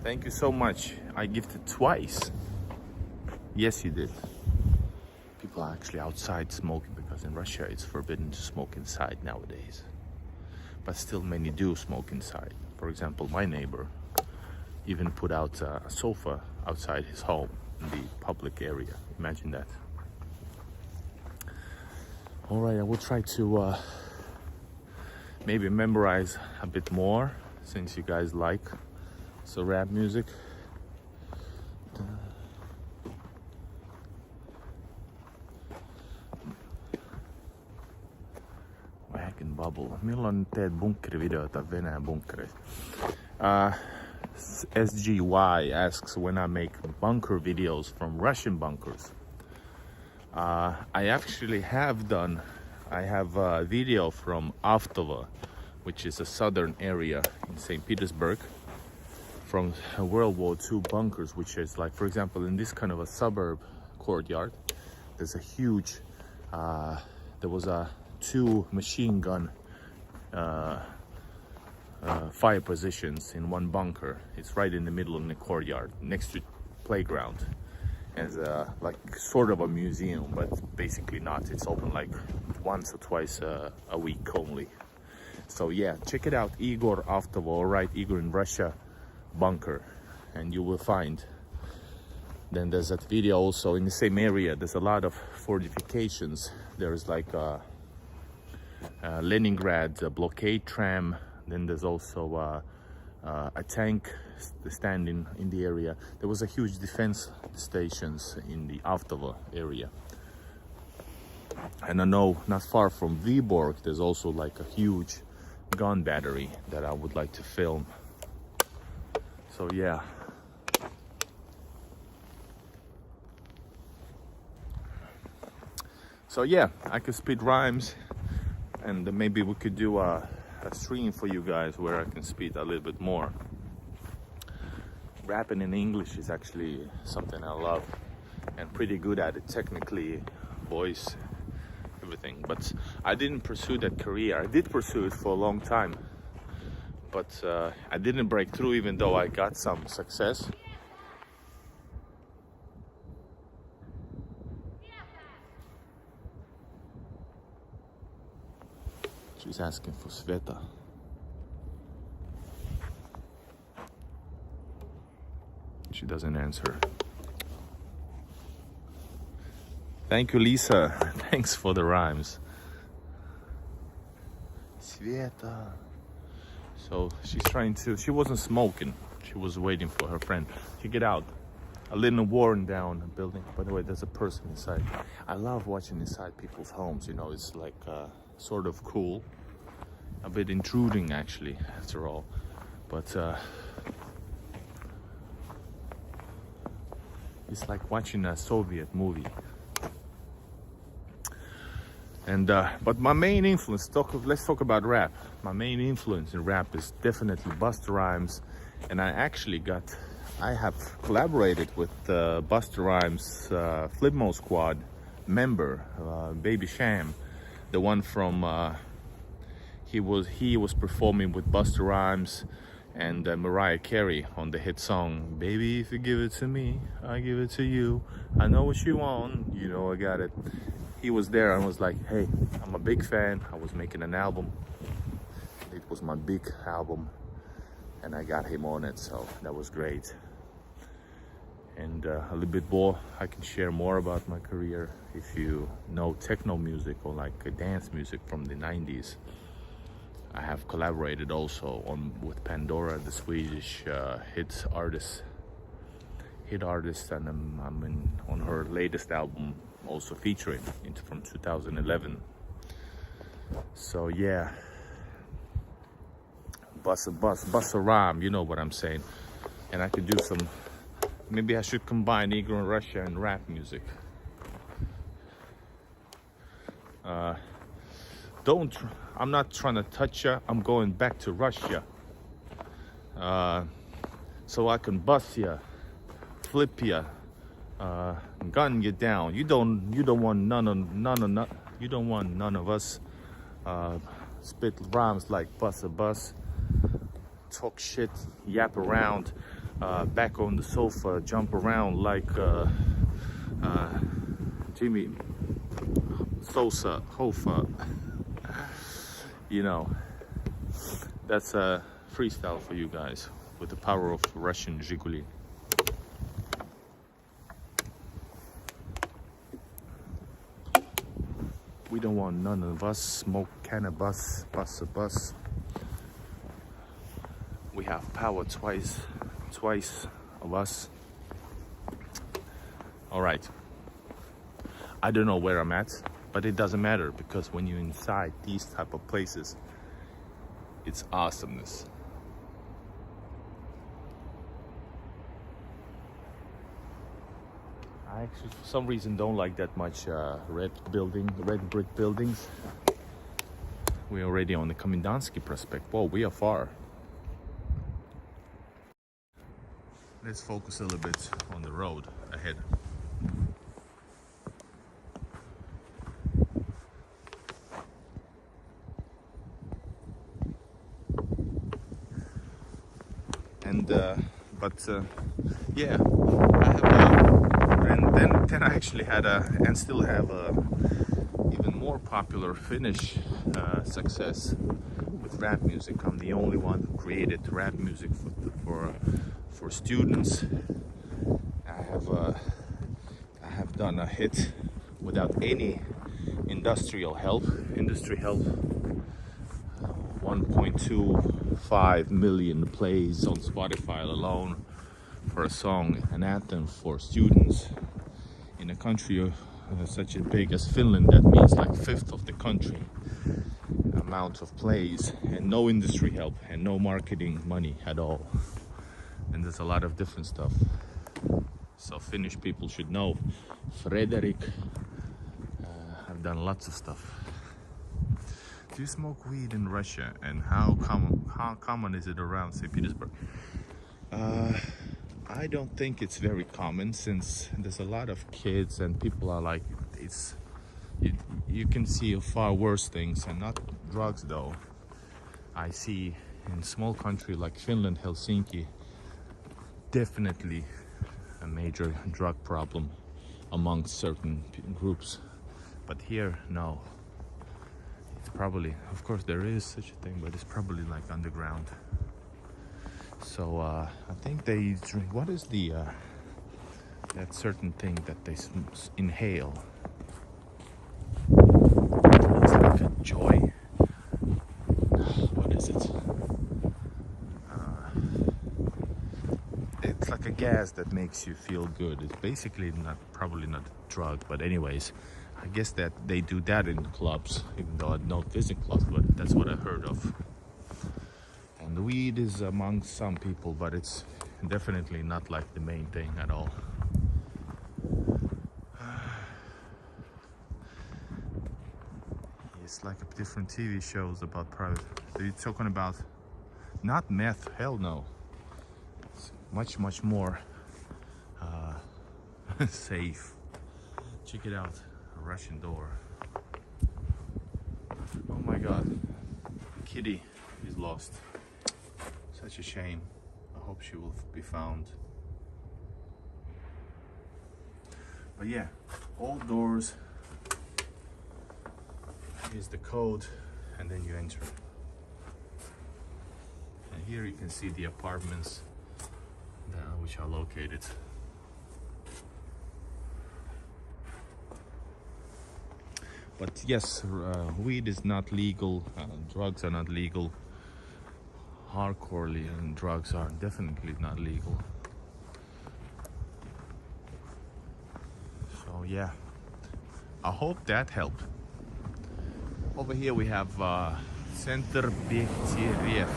Speaker 1: Thank you so much. I gifted twice. Yes, you did. People are actually outside smoking, because in Russia it's forbidden to smoke inside nowadays. But still many do smoke inside. For example, my neighbor even put out a sofa outside his home in the public area. Imagine that. All right, I will try to maybe memorize a bit more, since you guys like rap music. Wagon Bubble. Milloin teet bunkkerivideota Venäjän bunkkereista? SGY asks when I make bunker videos from Russian bunkers. I actually have done. I have a video from Avtovo, which is a southern area in St. Petersburg, from World War II bunkers, which is like, for example, in this kind of a suburb courtyard, there's a huge, there was a 2 machine gun fire positions in one bunker. It's right in the middle of the courtyard, next to playground. As like sort of a museum, but basically not. It's open like once or twice a week only. So yeah, check it out, Igor Avtovo, or write Igor in Russia bunker, and you will find. Then there's that video also in the same area. There's a lot of fortifications. There's like Leningrad blockade tram. Then there's also a tank standing in the area. There was a huge defense stations in the Avtovo area. And I know not far from Viborg, there's also like a huge gun battery that I would like to film. So yeah. So yeah, I could spit rhymes, and maybe we could do a stream for you guys where I can speak a little bit more. Rapping in English is actually something I love, and pretty good at it technically, voice, everything. But I didn't pursue that career. I did pursue it for a long time, but I didn't break through, even though I got some success. She's asking for Sveta. She doesn't answer. Thank you, Lisa. Thanks for the rhymes. Sveta. So she's trying to, she wasn't smoking. She was waiting for her friend to get out. A little worn down building. By the way, there's a person inside. I love watching inside people's homes. You know, it's like sort of cool. A bit intruding, actually, after all. But it's like watching a Soviet movie. And but my main influence, let's talk about rap. My main influence in rap is definitely Busta Rhymes, and I have collaborated with Busta Rhymes Flipmo Squad member, Baby Sham, the one from he was performing with Busta Rhymes and Mariah Carey on the hit song "Baby, if you give it to me, I give it to you. I know what you want, you know I got it." He was there and was like, "Hey, I'm a big fan. I was making an album. It was my big album, and I got him on it, so that was great." And a little bit more, I can share more about my career. If you know techno music or like dance music from the 90s, I have collaborated also with Pandora, the Swedish hit hit artist, and I'm on her latest album, also featuring from 2011. So yeah, bust a rhyme, you know what I'm saying. And I could do some, maybe I should combine Igor and Russia and rap music. I'm not trying to touch ya, I'm going back to Russia. So I can bust ya, flip ya, gun you down. You don't want none of us. Spit rhymes like bust a bus, talk shit, yap around, back on the sofa, jump around like Jimmy Sosa, Hofa. You know, that's a freestyle for you guys with the power of Russian Zhiguli. We don't want none of us, smoke cannabis, bust a bus. We have power twice of us. All right. I don't know where I'm at, but it doesn't matter, because when you're inside these type of places, it's awesomeness. I actually, for some reason, don't like that much red brick buildings. We're already on the Komendansky Prospect. Whoa, we are far. Let's focus a little bit on the road ahead. And yeah, I have and then I actually had and still have a even more popular Finnish success with rap music. I'm the only one who created rap music for students. I have done a hit without any industry help. 1.25 million plays on Spotify alone for a song, an anthem for students in a country such as big as Finland. That means like fifth of the country amount of plays, and no industry help and no marketing money at all. And there's a lot of different stuff. So Finnish people should know. Frederick, I've done lots of stuff. Do you smoke weed in Russia, and how common is it around St. Petersburg? I don't think it's very common, since there's a lot of kids and people are like, you can see far worse things, and not drugs though. I see in small country like Finland, Helsinki, definitely a major drug problem among certain groups, but here no. It's probably, of course there is such a thing, but it's probably like underground. So I think they drink, what is the that certain thing that they inhale? It's like a joy. What is it? It's like a gas that makes you feel good. It's basically probably not a drug, but anyways, I guess that they do that in clubs, even though I don't visit clubs, but that's what I heard of. And the weed is among some people, but it's definitely not like the main thing at all. It's like a different TV shows about private. So you're talking about not meth, hell no. It's much more safe. Check it out, a Russian door. Oh my God, Kitty is lost. Such a shame. I hope she will be found. But yeah, all doors. Here's the code, and then you enter. And here you can see the apartments which are located. But yes, weed is not legal, drugs are not legal. Hardcore drugs are definitely not legal. yeah, I hope that helped. Over here we have Center Beterev,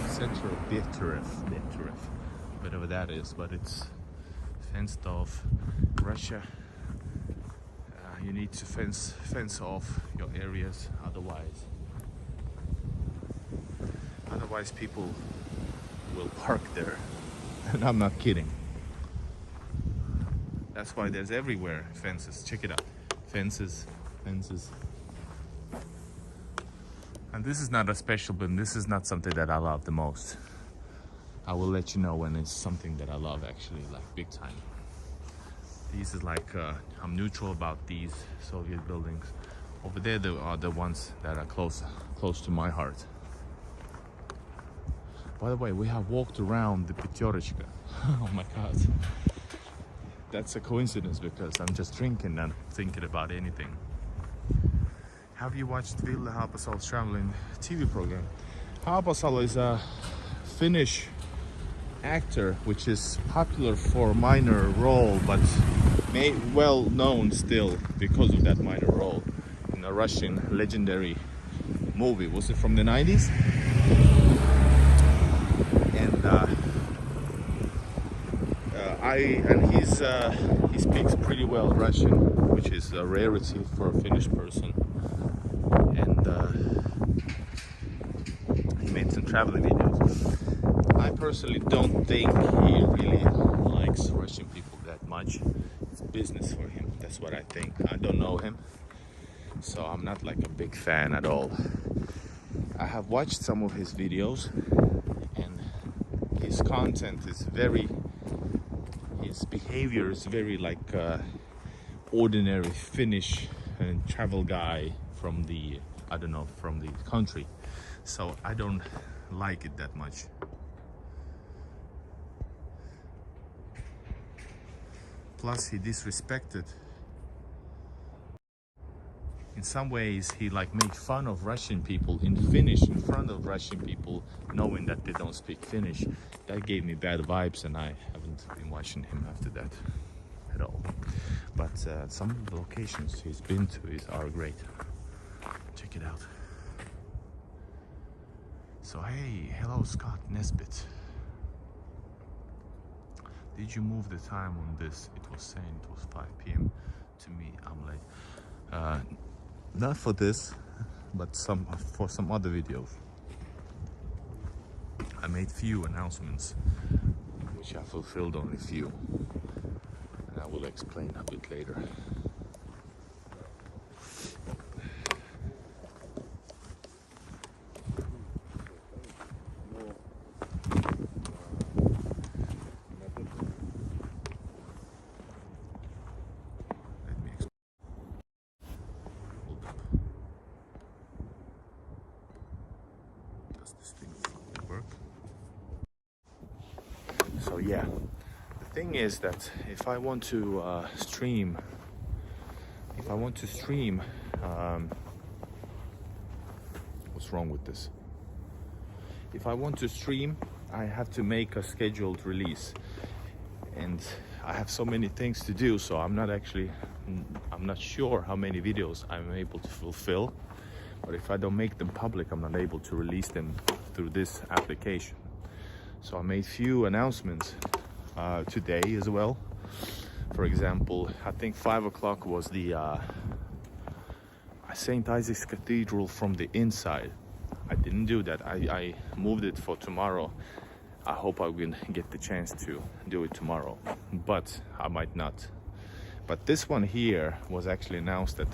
Speaker 1: whatever that is, but it's fenced off. Russia, you need to fence off your areas, otherwise people will park there. And I'm not kidding. That's why there's everywhere fences. Check it out. Fences. And this is not a special bin. This is not something that I love the most. I will let you know when it's something that I love, actually, like big time. These is like, I'm neutral about these Soviet buildings. Over there, there are the ones that are close to my heart. By the way, we have walked around the Petersburg. Oh my God. That's a coincidence because I'm just drinking and thinking about anything. Have you watched Ville Haapasal's traveling TV program? Haapasalo is a Finnish actor which is popular for a minor role, but well known still because of that minor role in a Russian legendary movie. Was it from the 90s? And he speaks pretty well Russian, which is a rarity for a Finnish person. And he made some traveling videos. I personally don't think he really likes Russian people that much. It's business for him. That's what I think. I don't know him, so I'm not like a big fan at all. I have watched some of his videos, and his content is his behavior is very like ordinary Finnish travel guy from the, I don't know, from the country. So I don't like it that much. Plus he disrespected. In some ways he like make fun of Russian people in Finnish in front of Russian people, knowing that they don't speak Finnish. That gave me bad vibes, and I haven't been watching him after that at all. But some of the locations he's been to are great. Check it out. So hey, hello Scott Nesbitt. Did you move the time on this? It was saying it was 5 p.m. To me, I'm late. Not for this, but for some other videos. I made few announcements, which I fulfilled only few, and I will explain a bit later. So yeah, the thing is that if I want to stream, what's wrong with this? If I want to stream, I have to make a scheduled release, and I have so many things to do, so I'm not sure how many videos I'm able to fulfill. But if I don't make them public, I'm not able to release them through this application. So I made few announcements today as well. For example, I think 5 o'clock was the St. Isaac's Cathedral from the inside. I didn't do that. I moved it for tomorrow. I hope I will get the chance to do it tomorrow, but I might not. But this one here was actually announced at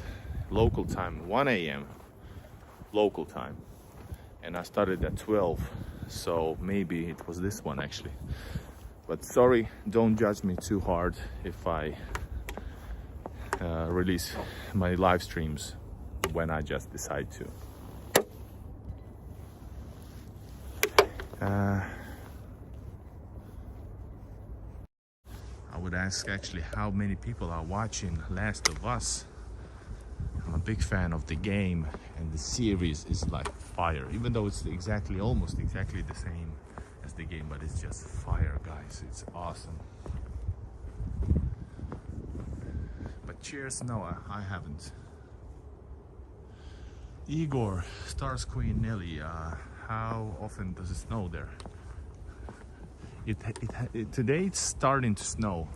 Speaker 1: local time, 1 a.m. local time, and I started at 12. So maybe it was this one actually. But sorry, don't judge me too hard if I release my live streams when I just decide to. I would ask actually how many people are watching Last of Us. I'm a big fan of the game, and the series is like fire, even though it's almost exactly the same as the game, but it's just fire, guys. It's awesome. But Cheers. No, I haven't. Igor, Stars Queen Nelly, how often does it snow there? Today it's starting to snow,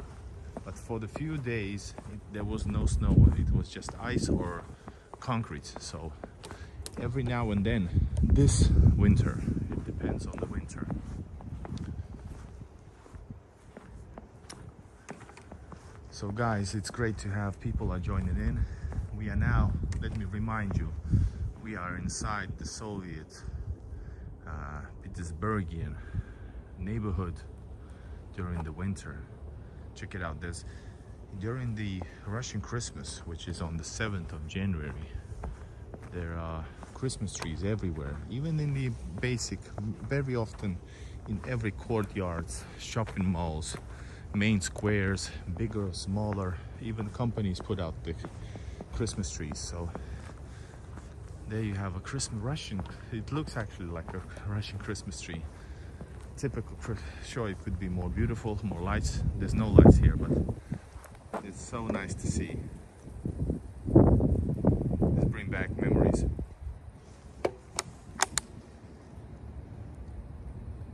Speaker 1: but for the few days there was no snow. It was just ice or concrete. So every now and then, this winter, it depends on the winter. So guys, it's great to have people are joining in. We are now, let me remind you, we are inside the Soviet Petersburgian neighborhood during the winter. Check it out. There's during the Russian Christmas, which is on the 7th of January, there are Christmas trees everywhere, even in the basic, very often in every courtyards, shopping malls, main squares, bigger or smaller, even companies put out the Christmas trees. So there you have a Christmas Russian, it looks actually like a Russian Christmas tree. Typical, sure, it could be more beautiful, more lights. There's no lights here, but it's so nice to see. Just bring back memories.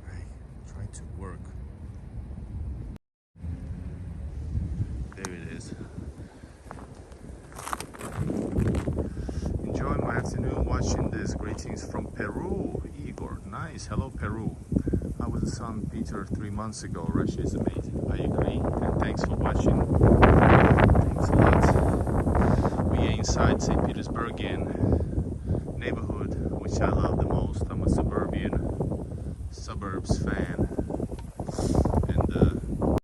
Speaker 1: I try to work. There it is. Enjoy my afternoon watching this. Greetings from Peru, Igor. Nice. Hello, Peru. I was in St. Peter 3 months ago. Russia is amazing. I agree. And thanks for watching. Thanks a lot. We are inside St. Petersburgian neighborhood, which I love the most. I'm a Suburbs fan. And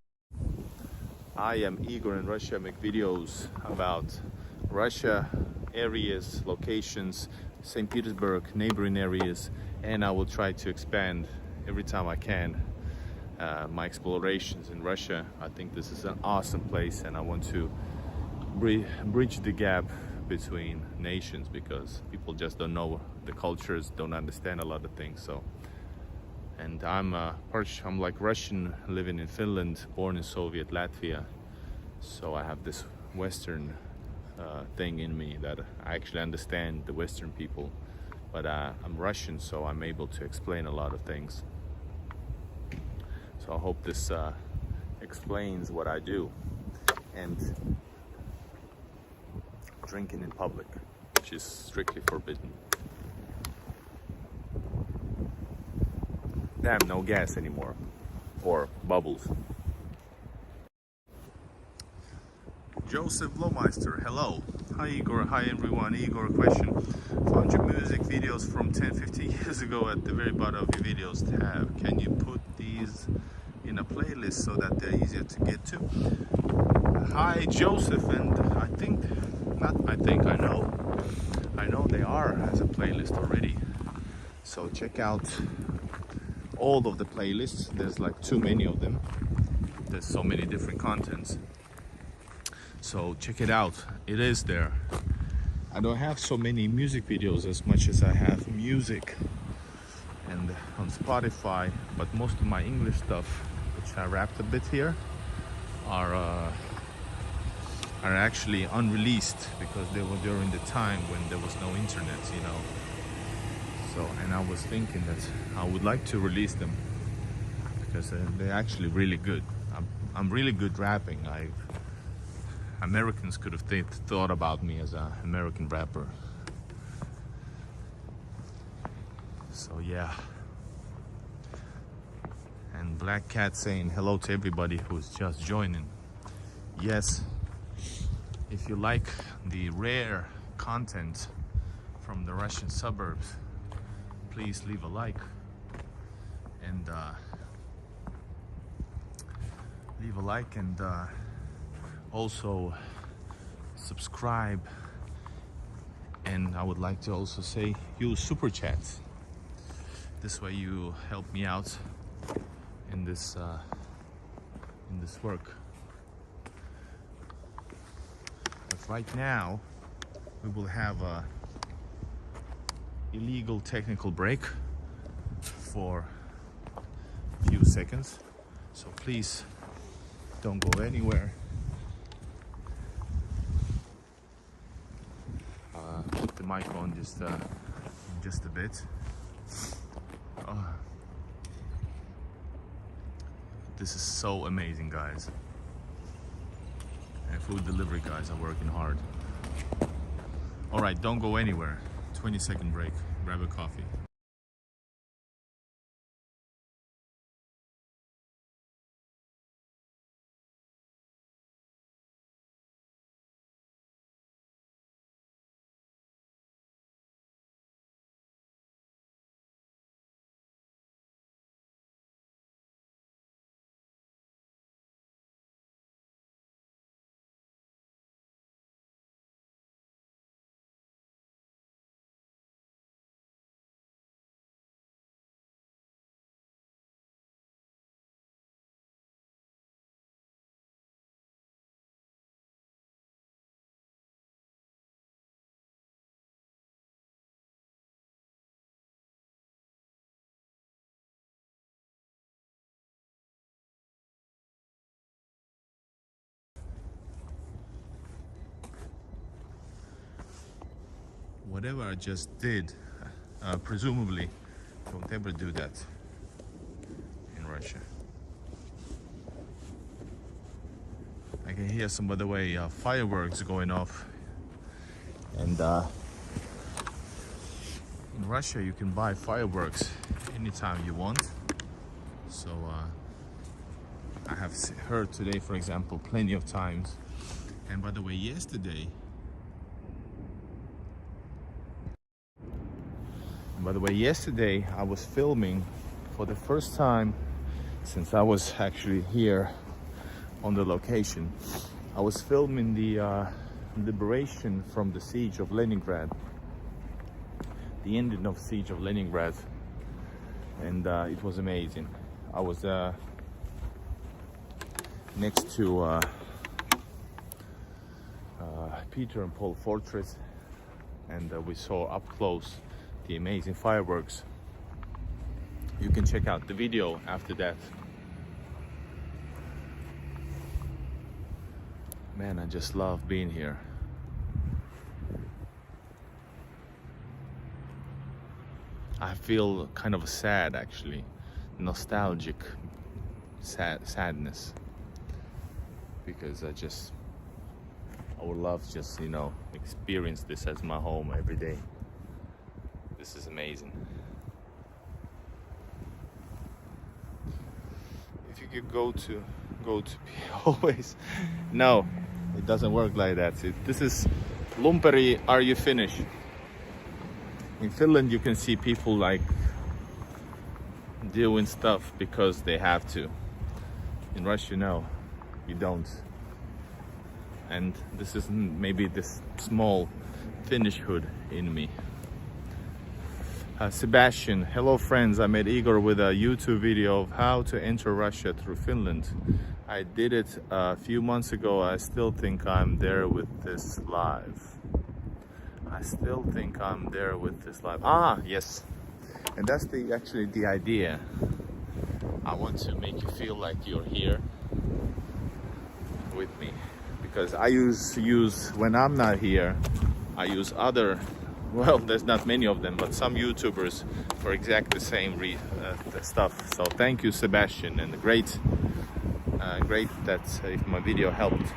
Speaker 1: I am Igor in Russia. I make videos about Russia, areas, locations, St. Petersburg, neighboring areas, and I will try to expand every time I can my explorations in Russia. I think this is an awesome place, and I want to bridge the gap between nations, because people just don't know the cultures, don't understand a lot of things. So, and I'm like Russian living in Finland, born in Soviet Latvia, so I have this Western thing in me that I actually understand the Western people, but I'm Russian, so I'm able to explain a lot of things. So I hope this explains what I do. And drinking in public, which is strictly forbidden. Damn, no gas anymore, or bubbles. Joseph Lowmeister, hello. Hi Igor, hi everyone. Igor, question. Found your music videos from 10-15 years ago at the very bottom of your videos tab. Can you put these in a playlist so that they're easier to get to? Hi Joseph, and I know they are as a playlist already. So check out all of the playlists. There's like too many of them. There's so many different contents. So check it out. It is there. I don't have so many music videos as much as I have music and on Spotify, but most of my English stuff, which I wrapped a bit here, are actually unreleased, because they were during the time when there was no internet, you know. So, and I was thinking that I would like to release them, because they're actually really good. I'm really good rapping. Americans could have thought about me as an American rapper. So yeah. And Black Cat saying hello to everybody who's just joining. Yes, if you like the rare content from the Russian suburbs, please leave a like and also subscribe. And I would like to also say use super chats. This way you help me out in this work. But right now we will have a illegal technical break for a few seconds, so please don't go anywhere. mic on just a bit. Oh. This is so amazing, guys. And food delivery guys are working hard. All right, don't go anywhere. 20-second break. Grab a coffee. Whatever I just did, presumably, don't ever do that in Russia. I can hear some, by the way, fireworks going off. And in Russia, you can buy fireworks anytime you want. So I have heard today, for example, plenty of times. And by the way, yesterday, I was filming for the first time since I was actually here on the location. I was filming the liberation from the siege of Leningrad, the ending of siege of Leningrad, and it was amazing. I was next to Peter and Paul Fortress, and we saw up close the amazing fireworks. You can check out the video after that. Man, I just love being here. I feel kind of sad, actually, nostalgic sadness, because I would love just, you know, experience this as my home every day. This is amazing. If you could go to always, no, it doesn't work like that. This is Lumperi, are you finished? In Finland you can see people like doing stuff because they have to. In Russia, no, you don't. And this is maybe this small Finnish-hood in me. Sebastian, hello friends, I met Igor with a YouTube video of how to enter Russia through Finland. I did it a few months ago. I still think I'm there with this live. Ah, yes. And that's actually the idea. I want to make you feel like you're here with me. Because I use when I'm not here, I use other, well, there's not many of them, but some YouTubers for exactly the same stuff. So thank you, Sebastian, and great that if my video helped.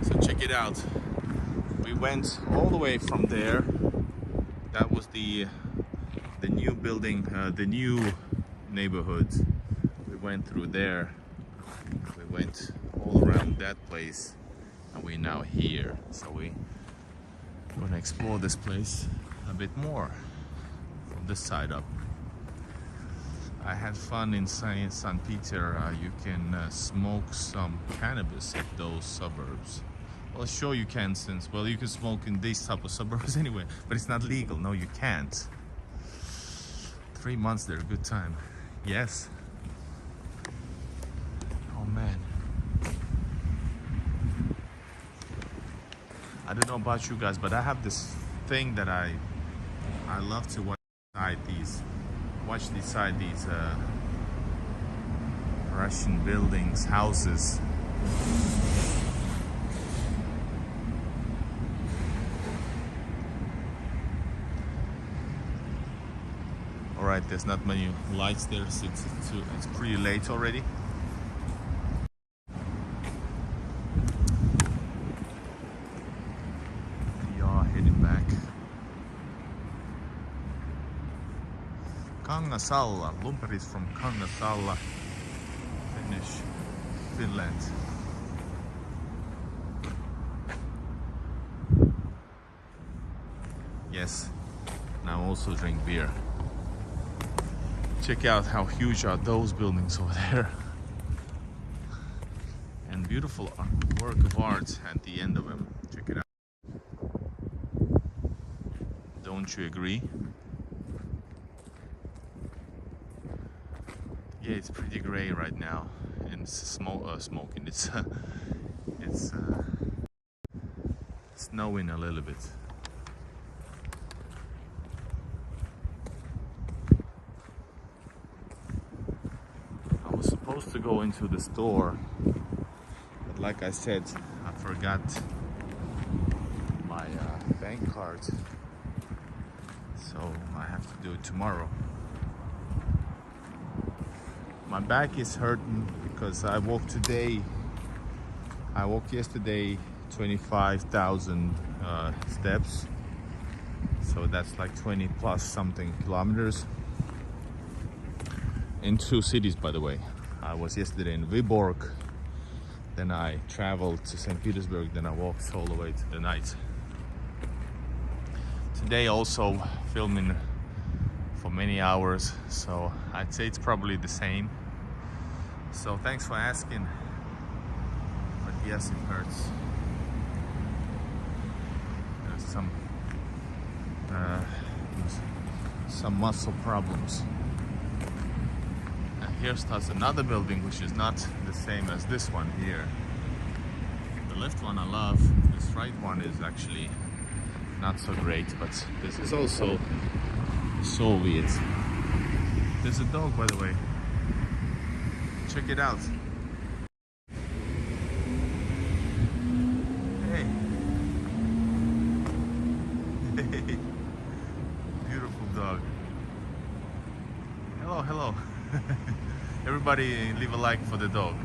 Speaker 1: So check it out. We went all the way from there. That was the new building, the new neighborhood. We went through there. We went all around that place. And we're now here, so we're gonna explore this place a bit more from this side up. I had fun in St. Peter. You can smoke some cannabis at those suburbs. Well, sure you can, since, well, you can smoke in these type of suburbs anyway, but it's not legal. No, you can't. 3 months there, good time. Yes. Oh man. I don't know about you guys, but I have this thing that I love to watch these Russian buildings, houses. right? There's not many lights there, so it's pretty late already. We are heading back. Kangasalla. Lumper is from Kangasalla, Finland. Yes, now also drink beer. Check out how huge are those buildings over there. And beautiful work of art at the end of them. Check it out. Don't you agree? Yeah, it's pretty gray right now, and it's smoking. It's snowing a little bit. I was supposed to go into the store, but like I said, I forgot my bank card, so I have to do it tomorrow. My back is hurting because I walked yesterday 25,000 steps, so that's like 20 plus something kilometers in 2 cities, by the way. I was yesterday in Viborg, then I traveled to St. Petersburg, then I walked all the way to the night. Today also filming for many hours, so I'd say it's probably the same. So thanks for asking, but yes, it hurts. There's some muscle problems. And here starts another building which is not the same as this one here. The left one I love, this right one is actually not so great, but this is also Soviet. There's a dog, by the way. Check it out. Hey. Beautiful dog. Hello, hello. Everybody leave a like for the dog.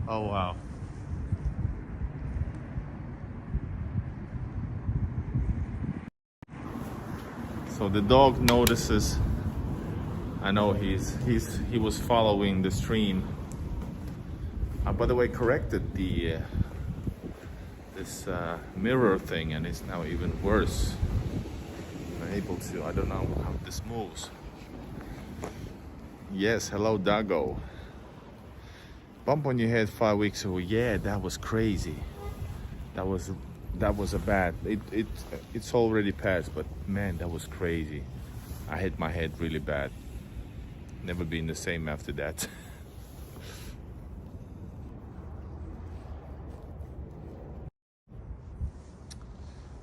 Speaker 1: Oh wow. So the dog notices. I know he was following the stream. By the way, corrected the this mirror thing, and it's now even worse. I'm able to. I don't know how this moves. Yes, hello, Dago. Bump on your head 5 weeks ago. Yeah, that was crazy. That was a bad. It's already passed, but man, that was crazy. I hit my head really bad. Never been the same after that.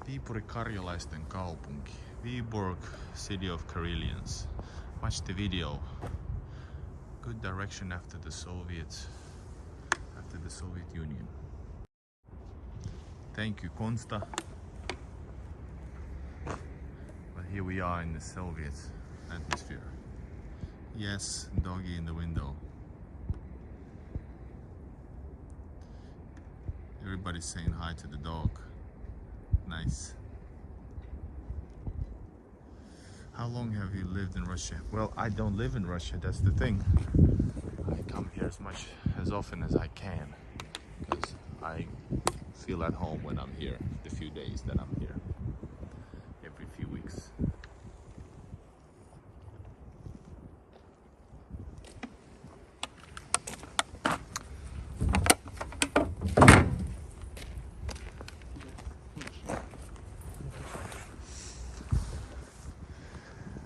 Speaker 1: Viipuri karjalaisten kaupunki. Viborg, city of Karelians. Watch the video. Good direction after the Soviet Union. Thank you, Konsta. But here we are in the Soviet atmosphere. Yes, doggy in the window. Everybody's saying hi to the dog. Nice. How long have you lived in Russia? Well, I don't live in Russia, that's the thing. I come here as often as I can, because I feel at home when I'm here, the few days that I'm here, every few weeks.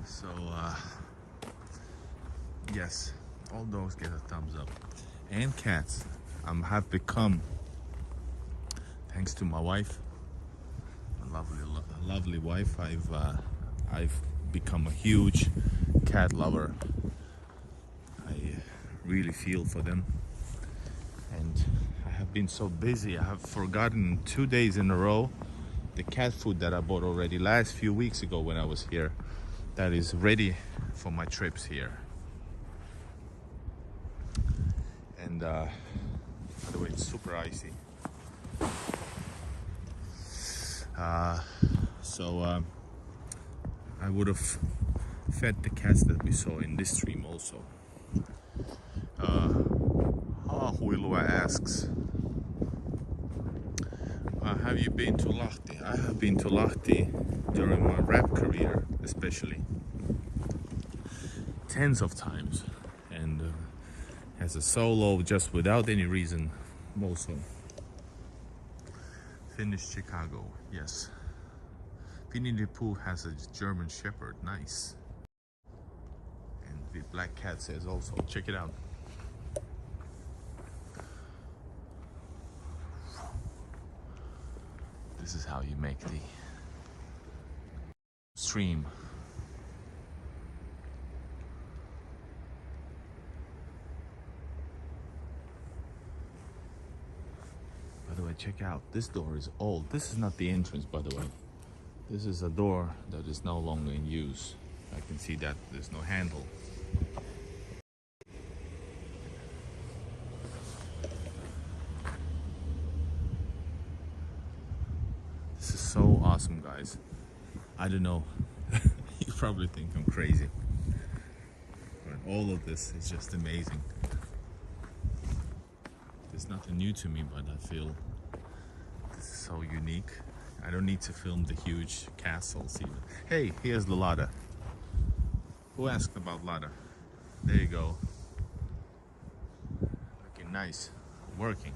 Speaker 1: So, yes, all dogs get a thumbs up. And cats. Have become, thanks to my wife, a lovely wife, I've become a huge cat lover. I really feel for them, and I have been so busy. I have forgotten 2 days in a row the cat food that I bought already last few weeks ago when I was here, that is ready for my trips here. And by the way, it's super icy. So I would have fed the cats that we saw in this stream also. Huilua asks, have you been to Lahti? I have been to Lahti during my rap career, especially tens of times, and as a solo, just without any reason, also. Finished Chicago, yes. Winnie the Pooh has a German Shepherd, nice. And the Black Cat says also, check it out. This is how you make the stream. By the way, check out, this door is old. This is not the entrance, by the way. This is a door that is no longer in use. I can see that there's no handle. This is so awesome, guys. I don't know. You probably think I'm crazy. But all of this is just amazing. There's nothing new to me, but I feel this is so unique. I don't need to film the huge castles even. Hey, here's the ladder. Who asked about ladder? There you go. Looking nice. Working.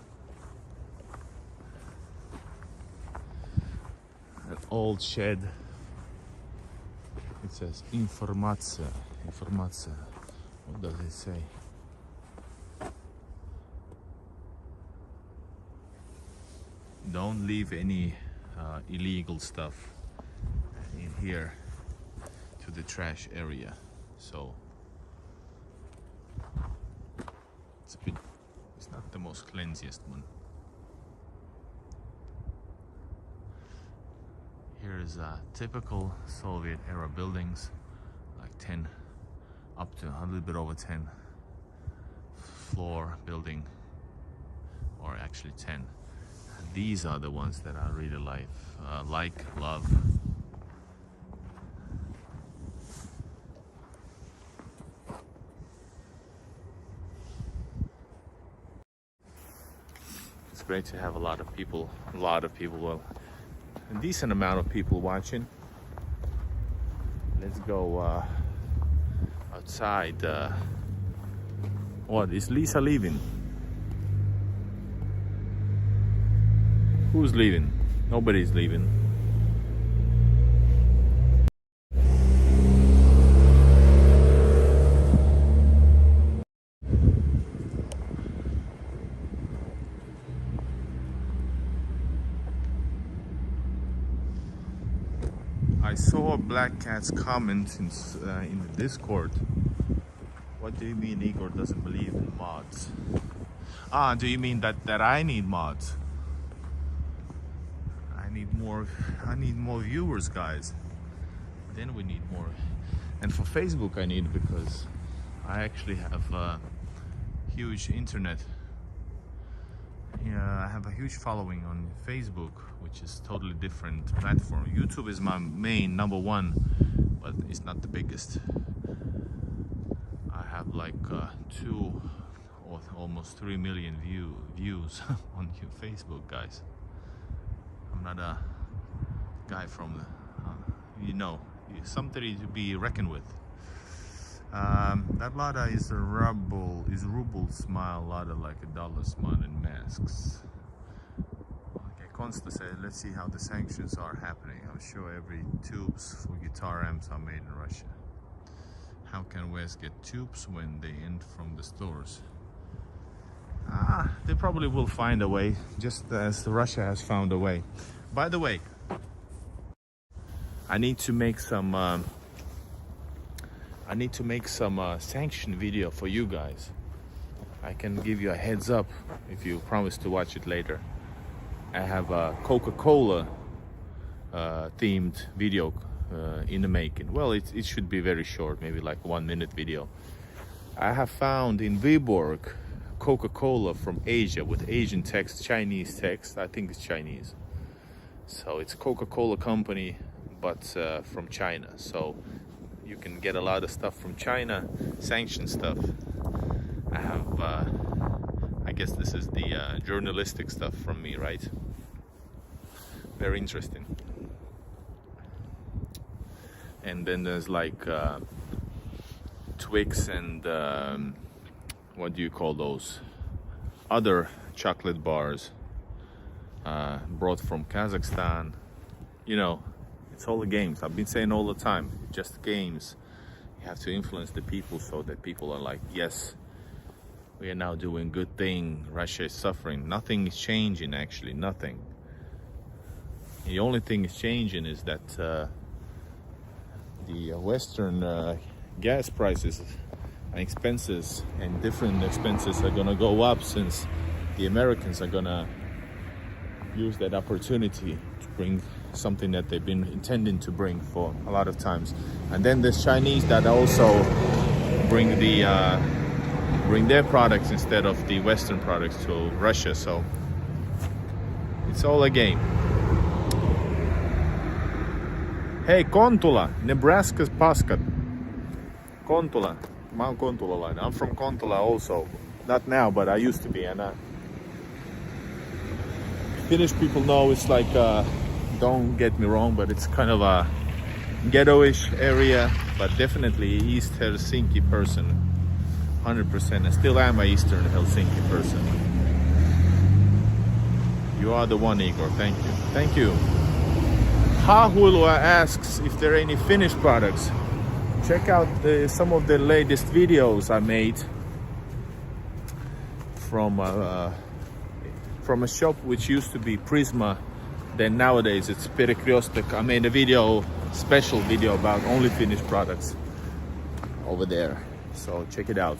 Speaker 1: An old shed. It says informacja. Informacja. What does it say? Don't leave any illegal stuff in here to the trash area. So it's not the most cleansiest one. Here is typical Soviet era buildings, like 10 up to a little bit over 10 floor building, or actually 10. These are the ones that I really love. It's great to have a lot of people, well, a decent amount of people watching. Let's go outside. What, is Lisa leaving? Who's leaving? Nobody's leaving. I saw Black Cat's comment in the Discord. What do you mean Igor doesn't believe in mods? Ah, do you mean that I need mods? I need more viewers, guys. Then we need more. And for Facebook I need, because I actually have a huge internet. Yeah, I have a huge following on Facebook, which is totally different platform. YouTube is my main number one, but it's not the biggest. I have like 2 or almost 3 million views on Facebook, guys. I'm not a guy from something to be reckoned with. That Lada is a ruble smile, Lada like a dollar smile in masks. Okay, Consta said, let's see how the sanctions are happening. I'm sure every tubes for guitar amps are made in Russia. How can West get tubes when they end from the stores? They probably will find a way, just as Russia has found a way. By the way, I need to make some sanction video for you guys. I can give you a heads up if you promise to watch it later. I have Coca-Cola themed video in the making. Well, it should be very short, maybe like 1 minute video. I have found in Viborg Coca-Cola from Asia with Asian text, Chinese text. I think it's Chinese. So it's Coca-Cola company, but from China. So you can get a lot of stuff from China, sanctioned stuff. I have, I guess this is the journalistic stuff from me, right? Very interesting. And then there's like Twix and what do you call those? Other chocolate bars brought from Kazakhstan. You know, it's all the games. I've been saying all the time, just games. You have to influence the people so that people are like, yes, we are now doing good thing. Russia is suffering. Nothing is changing, actually, nothing. The only thing is changing is that the Western gas prices and expenses and different expenses are gonna go up, since the Americans are gonna use that opportunity to bring something that they've been intending to bring for a lot of times. And then there's Chinese that also bring their products instead of the Western products to Russia. So it's all a game. Hey, Kontula, Nebraska's Paskat. Kontula, Mount Kontula line. I'm from Kontula also. Not now, but I used to be. And Finnish people know it's like, don't get me wrong, but it's kind of a ghetto-ish area, but definitely East Helsinki person, 100%. I still am an Eastern Helsinki person. You are the one, Igor. Thank you. Thank you. Hahulua asks if there are any Finnish products. Check out some of the latest videos I made from a shop which used to be Prisma. Then nowadays it's Petersburg. I made a special video about only Finnish products over there. So check it out.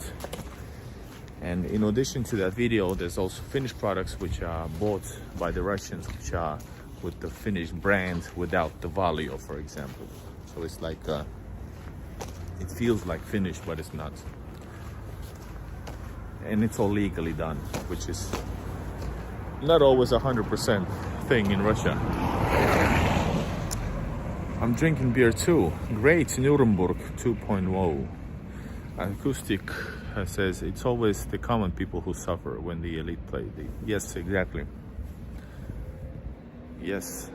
Speaker 1: And in addition to that video, there's also Finnish products which are bought by the Russians, which are with the Finnish brand without the Valio, for example. So it's like, it feels like Finnish, but it's not. And it's all legally done, which is not always 100% thing in Russia. I'm drinking beer too. Great Nuremberg 2.0. Acoustic says it's always the common people who suffer when the elite play. Yes, exactly. Yes.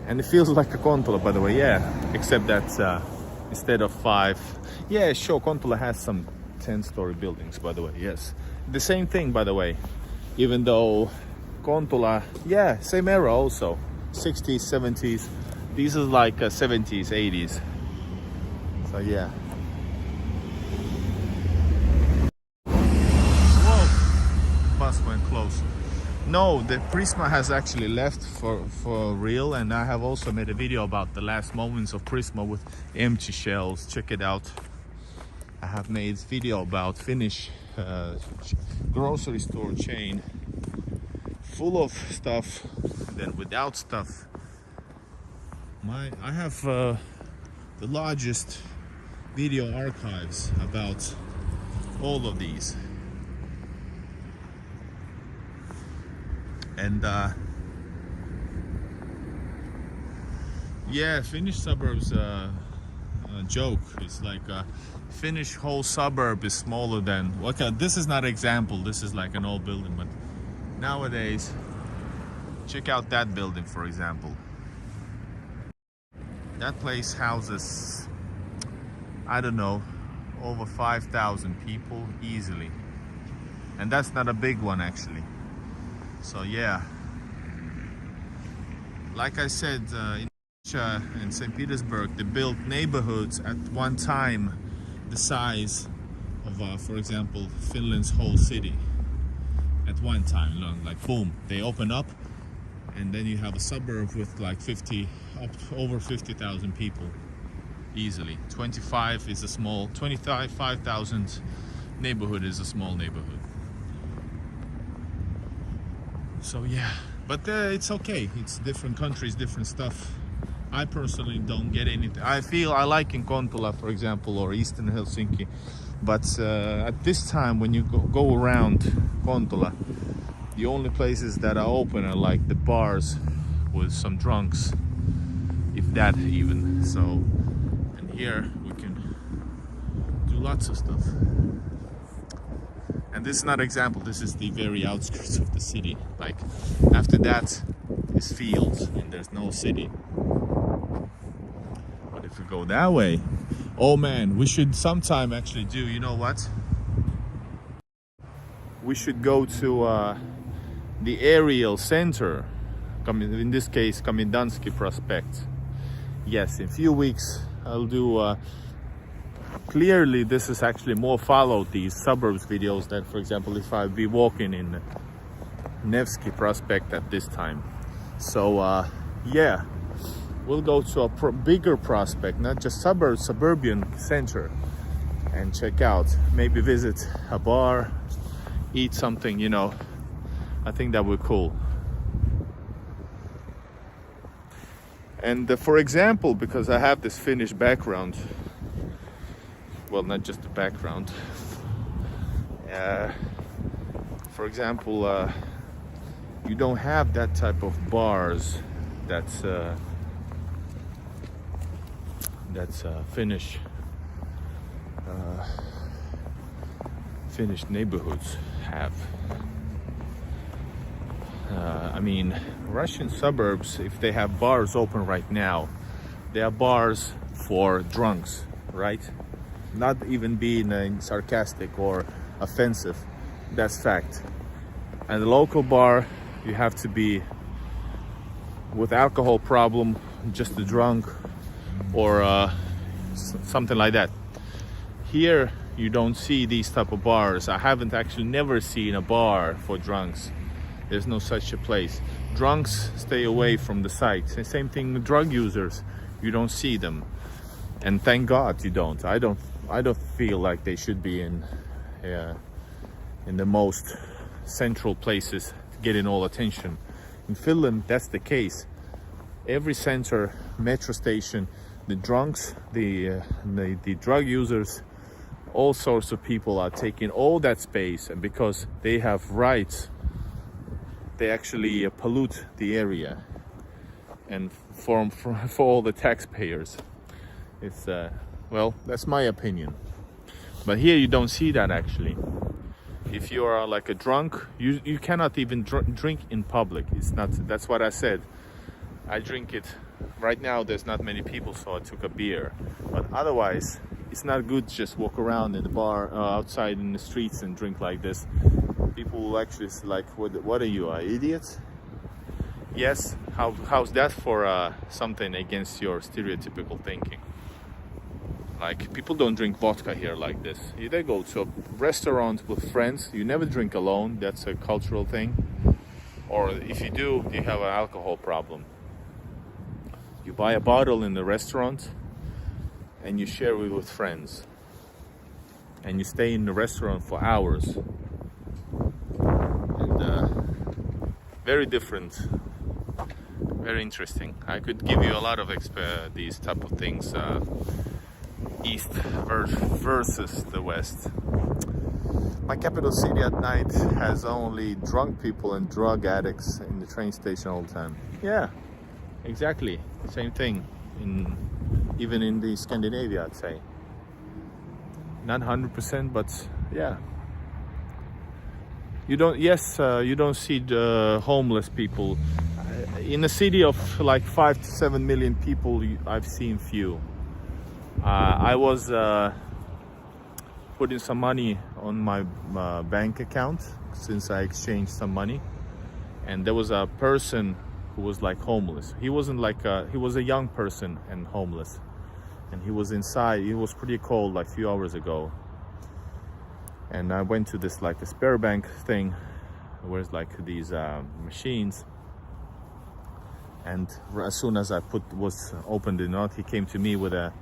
Speaker 1: And it feels like a Kontula, by the way, yeah. Except that instead of 5, yeah, sure, Kontula has some 10-story buildings, by the way, yes. The same thing, by the way, even though Kontula, yeah, same era also, 60s, 70s. These are like 70s, 80s. So yeah. Whoa, bus went close. No, the Prisma has actually left for real, and I have also made a video about the last moments of Prisma with empty shelves. Check it out. I have made video about Finnish grocery store chain full of stuff and then without stuff. I have the largest video archives about all of these. And yeah, Finnish suburbs joke. It's like Finnish whole suburb is smaller than, okay, this is not an example, this is like an old building, but nowadays check out that building, for example. That place houses, I don't know, over 5,000 people easily, and that's not a big one actually. So yeah, like I said, in Russia and St. Petersburg, they built neighborhoods at one time the size of, for example, Finland's whole city. At one time, like boom, they open up, and then you have a suburb with like over 50,000 people easily. 25,000 neighborhood is a small neighborhood. So yeah, But it's okay. It's different countries, different stuff. I personally don't get anything. I like in Kontula, for example, or Eastern Helsinki. But at this time, when you go around Kontula, the only places that are open are like the bars with some drunks, if that even. So, and here we can do lots of stuff. And this is not an example, this is the very outskirts of the city. Like, after that is fields and there's no city. But if we go that way, oh man, we should sometime actually do, you know what? We should go to the aerial center, in this case, Komendansky Prospect. Yes, in a few weeks I'll do clearly this is actually more followed these suburbs videos than, for example, if I'd be walking in Nevsky Prospect at this time. So yeah, we'll go to a bigger prospect, not just suburban center, and check out, maybe visit a bar, eat something, you know. I think that would be cool. And for example, because I have this Finnish background, well, not just the background, for example, you don't have that type of bars that's Finnish neighborhoods have. I mean, Russian suburbs, if they have bars open right now, they are bars for drunks, right? Not even being sarcastic or offensive, that's fact. And the local bar, you have to be with alcohol problem, just a drunk, or something like that. Here, you don't see these type of bars. I haven't actually never seen a bar for drunks. There's no such a place. Drunks stay away from the sites. And same thing with drug users. You don't see them. And thank God you don't. I don't feel like they should be in the most central places getting all attention. In Finland, that's the case. Every center, metro station, the drunks, the drug users, all sorts of people are taking all that space, and because they have rights, they actually pollute the area, and for all the taxpayers. It's well, that's my opinion. But here you don't see that actually. If you are like a drunk, you cannot even drink in public. It's not. That's what I said. I drink it. Right now there's not many people, so I took a beer. But otherwise, it's not good to just walk around in the bar, outside in the streets and drink like this. People will actually like, what are you, an idiot? Yes. How's that for something against your stereotypical thinking? Like, people don't drink vodka here like this. They go to a restaurant with friends. You never drink alone. That's a cultural thing. Or if you do, you have an alcohol problem. You buy a bottle in the restaurant and you share it with friends. And you stay in the restaurant for hours. And very different. Very interesting. I could give you a lot of these type of things. East versus the West. My capital city at night has only drunk people and drug addicts in the train station all the time. Yeah, exactly. Same thing even in the Scandinavia, I'd say. Not 100%, but yeah. You don't see the homeless people. In a city of like 5 to 7 million people, I've seen few. I was putting some money on my bank account since I exchanged some money, and there was a person who was like homeless. He wasn't like he was a young person and homeless, and he was inside. It was pretty cold like a few hours ago, and I went to this like a spare bank thing where it's like these machines, and as soon as I was opened the note, he came to me with a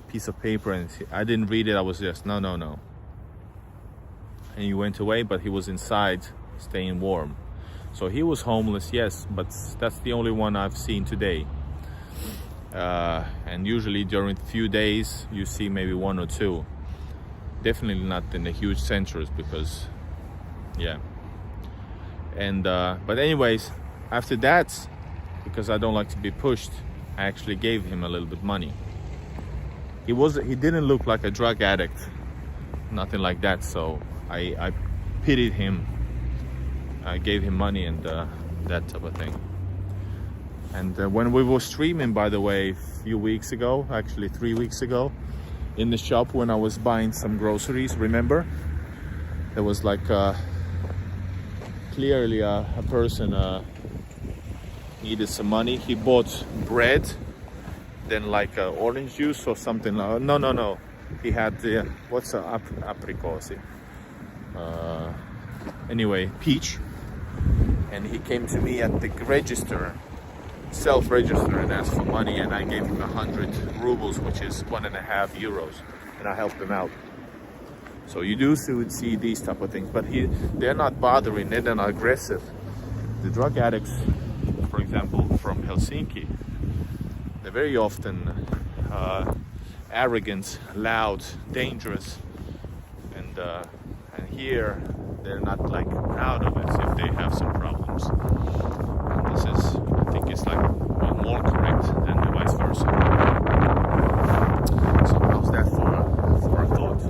Speaker 1: piece of paper, and I didn't read it. I was just no. And he went away, but he was inside staying warm. So he was homeless, yes, but that's the only one I've seen today. And usually during a few days you see maybe one or two. Definitely not in the huge centers, because yeah. And but anyways, after that, because I don't like to be pushed, I actually gave him a little bit money. He didn't look like a drug addict, nothing like that, so I pitied him. I gave him money and that type of thing. And when we were streaming, by the way, a few weeks ago, actually 3 weeks ago, in the shop when I was buying some groceries, remember? There was like clearly a person needed some money. He bought bread, then like orange juice or something. No. He had what's apricot? Anyway, peach. And he came to me at the register, self-register, and asked for money, and I gave him 100 rubles, which is 1.5 euros, and I helped him out. So you do see these type of things, but they're not bothering, they're not aggressive. The drug addicts, for example, from Helsinki, they're very often arrogant, loud, dangerous, and here they're not like proud of it if they have some problems. And this is, I think, it's like more correct than the vice versa. So how's that for a thought?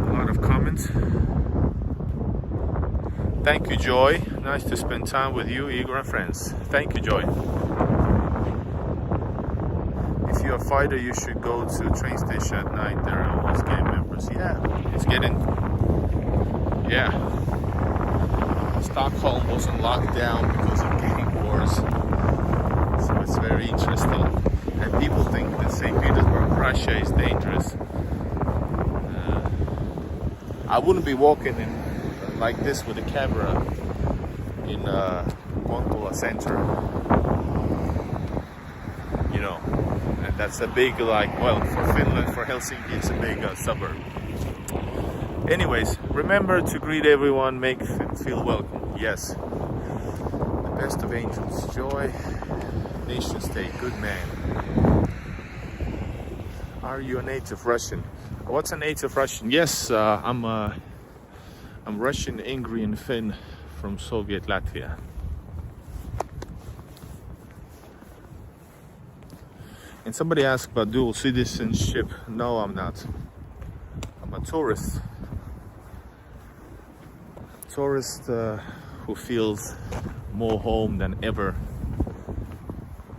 Speaker 1: A lot of comments. Thank you, Joy. Nice to spend time with you, Igor, and friends. Thank you, Joy. If you're a fighter, you should go to a train station at night. There are always gang members. Yeah, it's getting... Yeah. Stockholm wasn't locked down because of gang wars. So it's very interesting. And people think that St. Petersburg, Russia is dangerous. I wouldn't be walking in like this with a camera in Konkola center. You know, and that's a big, like, well, for Finland, for Helsinki, it's a big suburb. Anyways, remember to greet everyone, make them feel welcome. Yes. The best of angels, Joy, nation state, good man. Are you a native Russian? What's a native Russian? Yes, I'm Russian, Ingrian, Finn from Soviet Latvia. And somebody asked about dual citizenship. No, I'm not. I'm a tourist. Tourist who feels more home than ever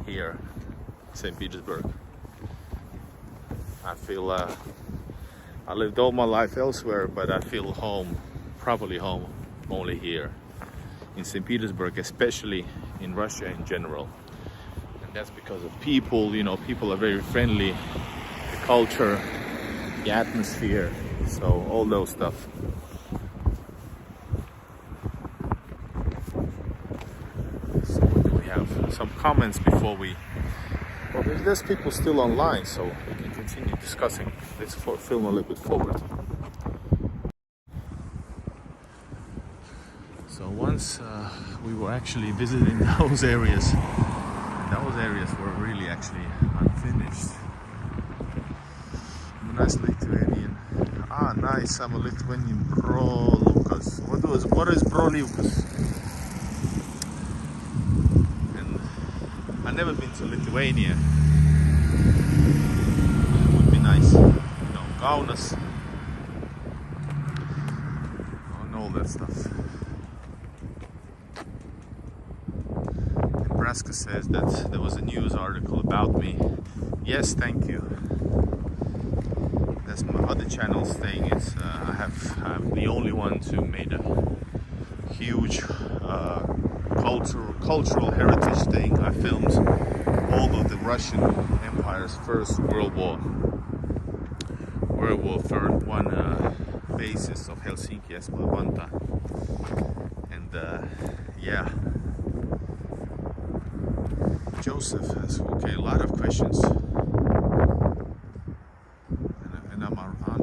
Speaker 1: here in St. Petersburg. I feel I lived all my life elsewhere, but I feel home, probably home, only here in St. Petersburg, especially in Russia in general. And that's because of people, you know, people are very friendly, the culture, the atmosphere, so all those stuff. So we have some comments before we... Well, there's people still online, so we can continue discussing. Let's film a little bit forward. So once we were actually visiting those areas, were really actually unfinished. I'm a nice Lithuanian. Ah, nice. I'm a Lithuanian, bro, Lucas. What is bro, Lucas? And I've never been to Lithuania. It would be nice. You know, Kaunas and all that stuff. Nebraska says that there was a news article about me. Yes, thank you. That's my other channel's thing. It's I'm the only one who made a huge cultural heritage thing. I filmed all of the Russian Empire's first World War one basis of Helsinki Esplavanta, and yeah. Joseph has, okay, a lot of questions, and I'm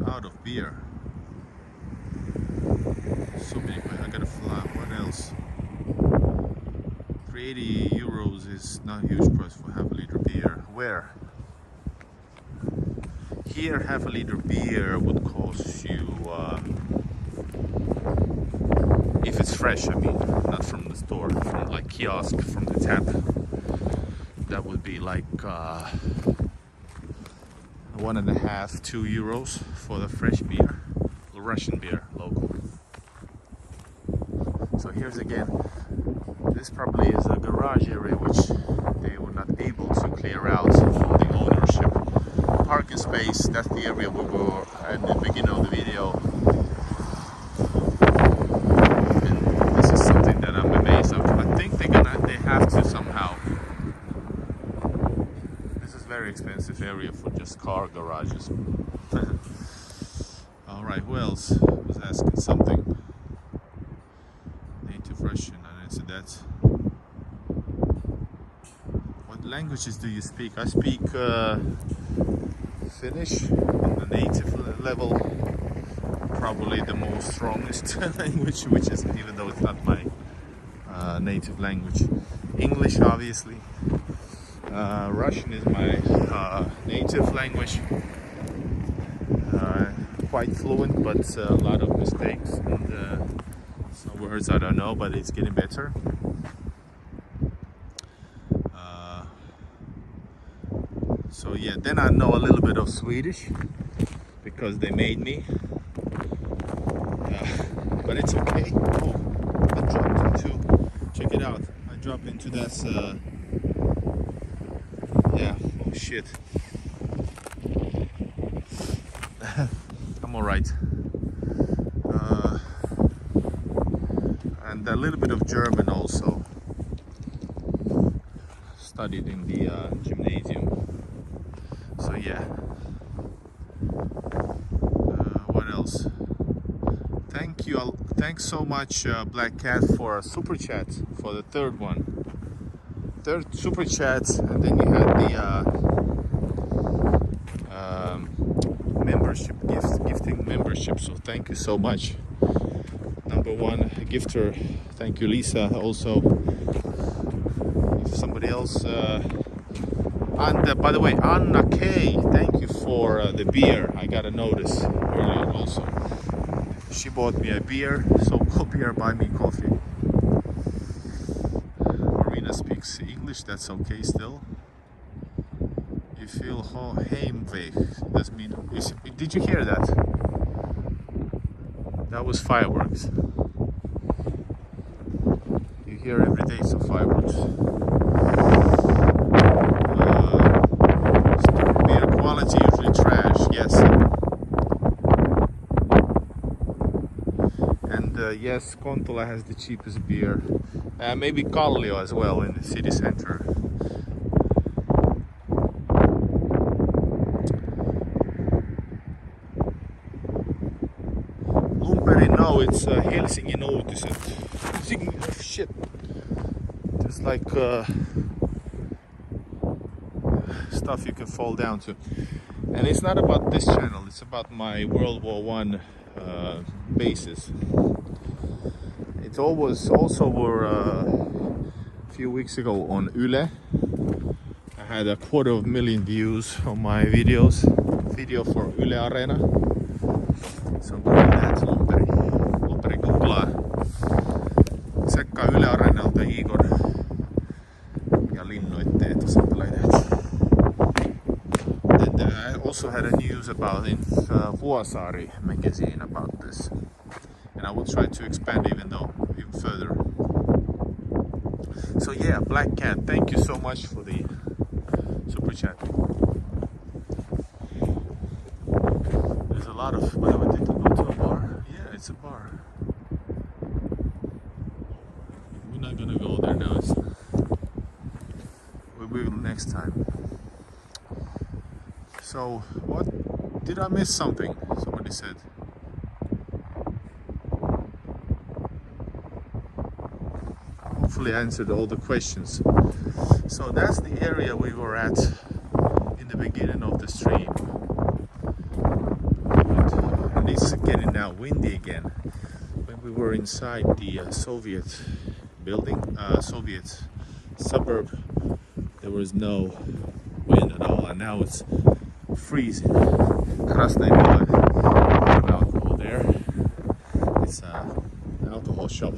Speaker 1: out of beer. So many questions. I gotta fly. What else? Huge price for half a liter beer. Where? Here, half a liter beer would cost you, if it's fresh, I mean, not from the store, from like kiosk, from the tap, that would be like 1.5 to 2 euros for the fresh beer, Russian beer, local. So here's again, this probably is a garage area which they were not able to clear out from the ownership. Parking space, that's the area we were at the beginning of the video. And this is something that I'm amazed of. I think they have to somehow. This is very expensive area for just car garages. Alright, who else was asking something? Native Russian, I answered that. What languages do you speak? I speak Finnish on the native level, probably the most strongest language, which is, even though it's not my native language. English, obviously. Russian is my native language. Quite fluent, but a lot of mistakes and some words I don't know, but it's getting better. So yeah, then I know a little bit of Swedish because they made me, but it's okay. Oh, I dropped into, check it out, I dropped into that, yeah, oh shit. I'm alright. And a little bit of German also. Studied in the gymnasium. So yeah. What else? Thank you. Thanks so much, Black Cat, for a super chat for the third one. Third super chat, and then you had the membership gifting membership. So thank you so much. Number one gifter. Thank you, Lisa. Also, if somebody else. And by the way, Anna K, thank you for the beer. I got a notice earlier also. She bought me a beer, so go beer, buy me coffee. Marina speaks English, that's okay still. You feel heimweh, does mean, did you hear that? That was fireworks. You hear every day some fireworks. Quality usually trash, yes. And yes, Kontola has the cheapest beer. Maybe Kallio as well in the city center. Lumperi, no, it's Helsingin Uutiset. Oh, shit. There's like stuff you can fall down to, and it's not about this channel, it's about my World War I bases. It always also were a few weeks ago on Yle. I had 250,000 views on my video for Yle Arena. So google that, Lumperi googlaa, tsekkaa Yle Areenalta Igor ja linnoitteet or something like that. I also had a news about in Vuosaari magazine about this, and I will try to expand even further. So yeah, Black Cat, thank you so much for the super chat. There's a lot of, by the way, did you go to a bar? Yeah, it's a bar. We're not gonna go there now. We will next time. So, what? Did I miss something? Somebody said. Hopefully I answered all the questions. So that's the area we were at in the beginning of the stream. And it's getting now windy again. When we were inside the Soviet building, Soviet suburb was no wind at all, and now it's freezing. Krasnaya alcohol there. It's an alcohol shop.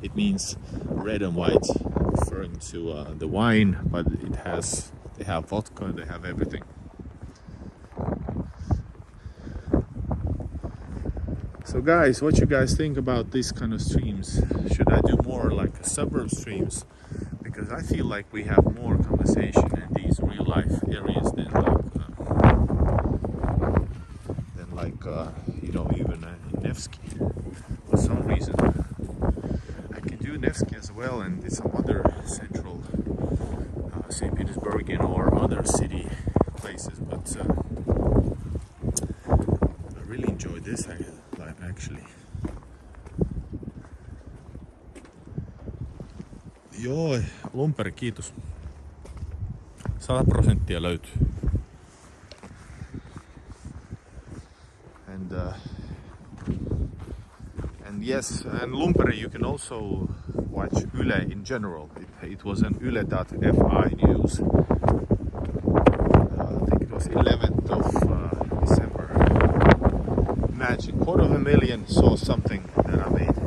Speaker 1: It means red and white, referring to the wine, but they have vodka and they have everything. So guys, what you guys think about these kind of streams? Should I do more like suburb streams? Because I feel like we have more conversation in these real life areas than you know, even in Nevsky. For some reason, I can do Nevsky as well, and some other central St. Petersburg or other city places. But I really enjoyed this actually. Joo, lumperi, kiitos. 100% löytyy. And yes, and lumperi you can also watch Yle in general. It was an Yle.fi news. I think it was 11th of December. Imagine, 250,000 saw something that I made.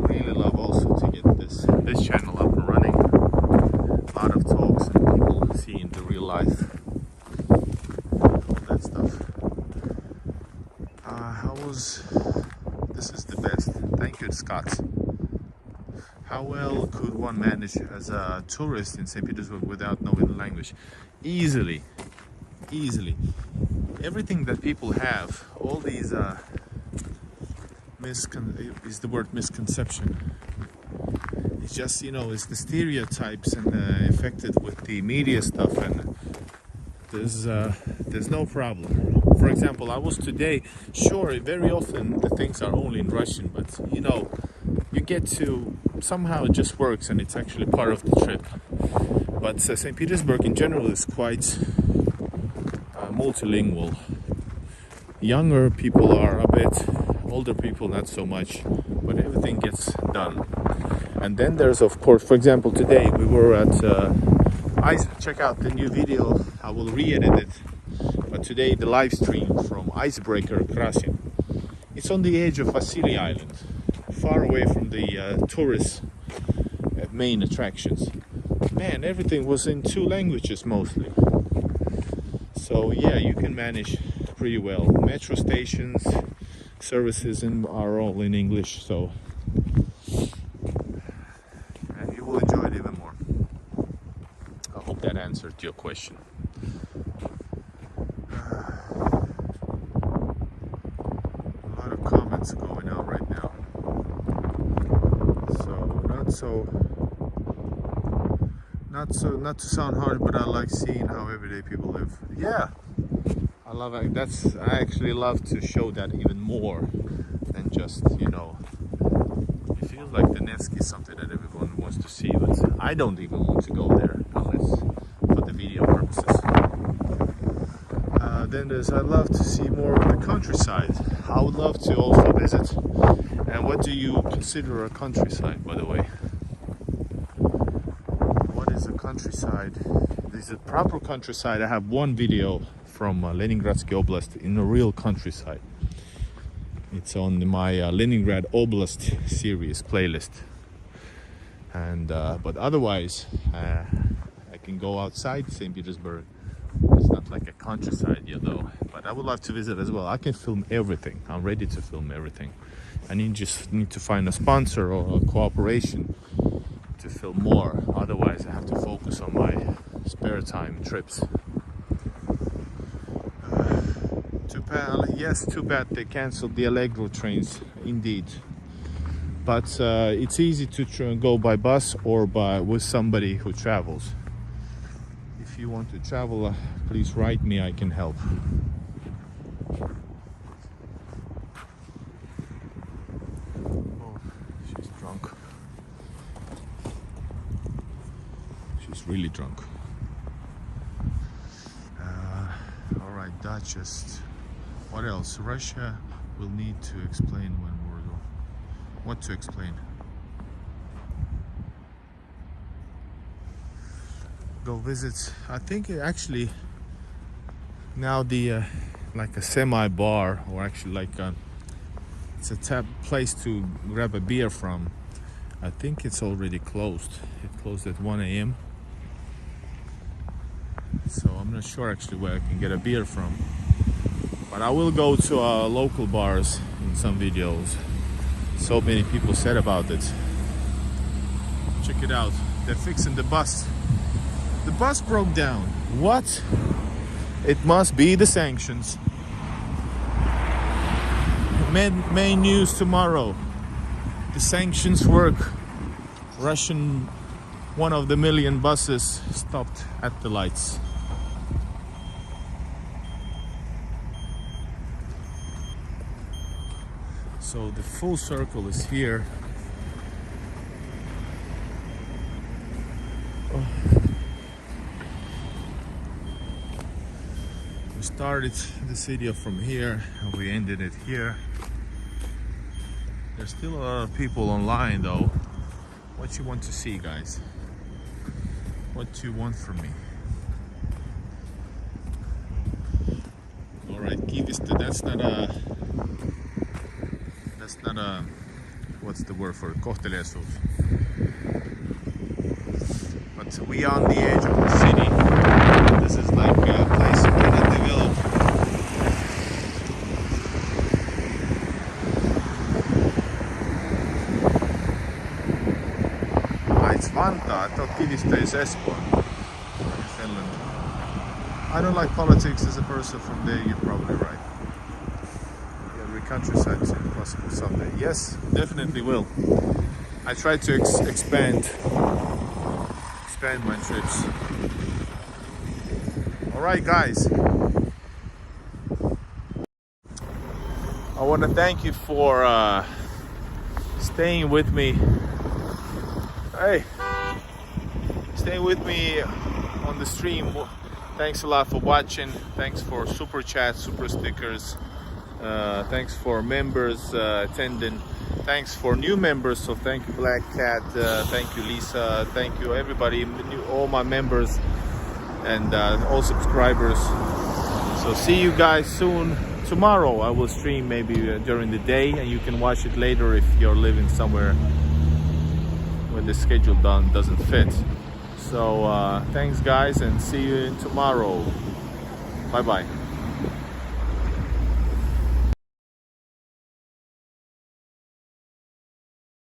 Speaker 1: Really love also to get this channel up and running. A lot of talks and people seeing the real life, all that stuff. This is the best. Thank you, Scott. How well could one manage as a tourist in St. Petersburg without knowing the language? Easily. Everything that people have, all these is the word misconception. It's just, you know, it's the stereotypes and affected with the media stuff, and there's no problem. For example, I was today, sure, very often the things are only in Russian, but you know, you get to, somehow it just works and it's actually part of the trip. But St. Petersburg in general is quite multilingual. Younger people are a bit, older people not so much, but everything gets done. And then there's, of course, for example, today we were at check out the new video, I will re-edit it, but today the live stream from Icebreaker Krasin. It's on the edge of Vasily Island, far away from the tourist main attractions. Man, everything was in 2 languages mostly. So yeah, you can manage pretty well. Metro stations, services are all in English, so and you will enjoy it even more. I hope that answered your question. A lot of comments going on right now. So not to sound hard, but I like seeing how everyday people live. Yeah, I love it. I actually love to show that even more than just, you know, it feels like the Nevsky is something that everyone wants to see, but I don't even want to go there unless for the video purposes. Then I'd love to see more of the countryside. I would love to also visit. And what do you consider a countryside, by the way? What is a countryside? Is it proper countryside? I have one video from Leningradsky Oblast in a real countryside. It's on my Leningrad Oblast series playlist. And but otherwise, I can go outside St. Petersburg. It's not like a countryside, you know, but I would love to visit as well. I can film everything. I'm ready to film everything. I just need to find a sponsor or a cooperation to film more. Otherwise, I have to focus on my spare time trips. Yes, too bad they canceled the Allegro trains, indeed. But it's easy to go by bus or with somebody who travels. If you want to travel, please write me, I can help. Oh, she's drunk. She's really drunk. Alright, Duchess. What else? Russia will need to explain when we're going. What to explain? go visit. I think actually now the like a semi bar, or actually like it's a place to grab a beer from. I think it's already closed. It closed at 1 a.m. So I'm not sure actually where I can get a beer from. But I will go to local bars in some videos. So many people said about it. Check it out. They're fixing the bus. The bus broke down. What? It must be the sanctions. Main news tomorrow. The sanctions work. Russian, one of the million buses stopped at the lights. So the full circle is here. Oh. We started this video from here and we ended it here. There's still a lot of people online though. What you want to see, guys? What you want from me? All right, Kivista, that's not a, what's the word for it? Kohteliaisuus. But we are on the edge of the city. This is like a place you cannot develop. It's Vantaa. I thought Kivista is Espoo in Finland. I don't like politics as a person from there. You're probably right. Every countryside is impossible someday. Yes, definitely will. I try to expand my trips. All right, guys. I want to thank you for staying with me. Hey, stay with me on the stream. Thanks a lot for watching. Thanks for super chats, super stickers. Thanks for members attending. Thanks for new members. So thank you, Black Cat. Thank you, Lisa. Thank you, everybody, all my members and all subscribers. So see you guys soon. Tomorrow I will stream maybe during the day, and you can watch it later if you're living somewhere when the schedule doesn't fit. So thanks guys, and see you tomorrow. Bye bye.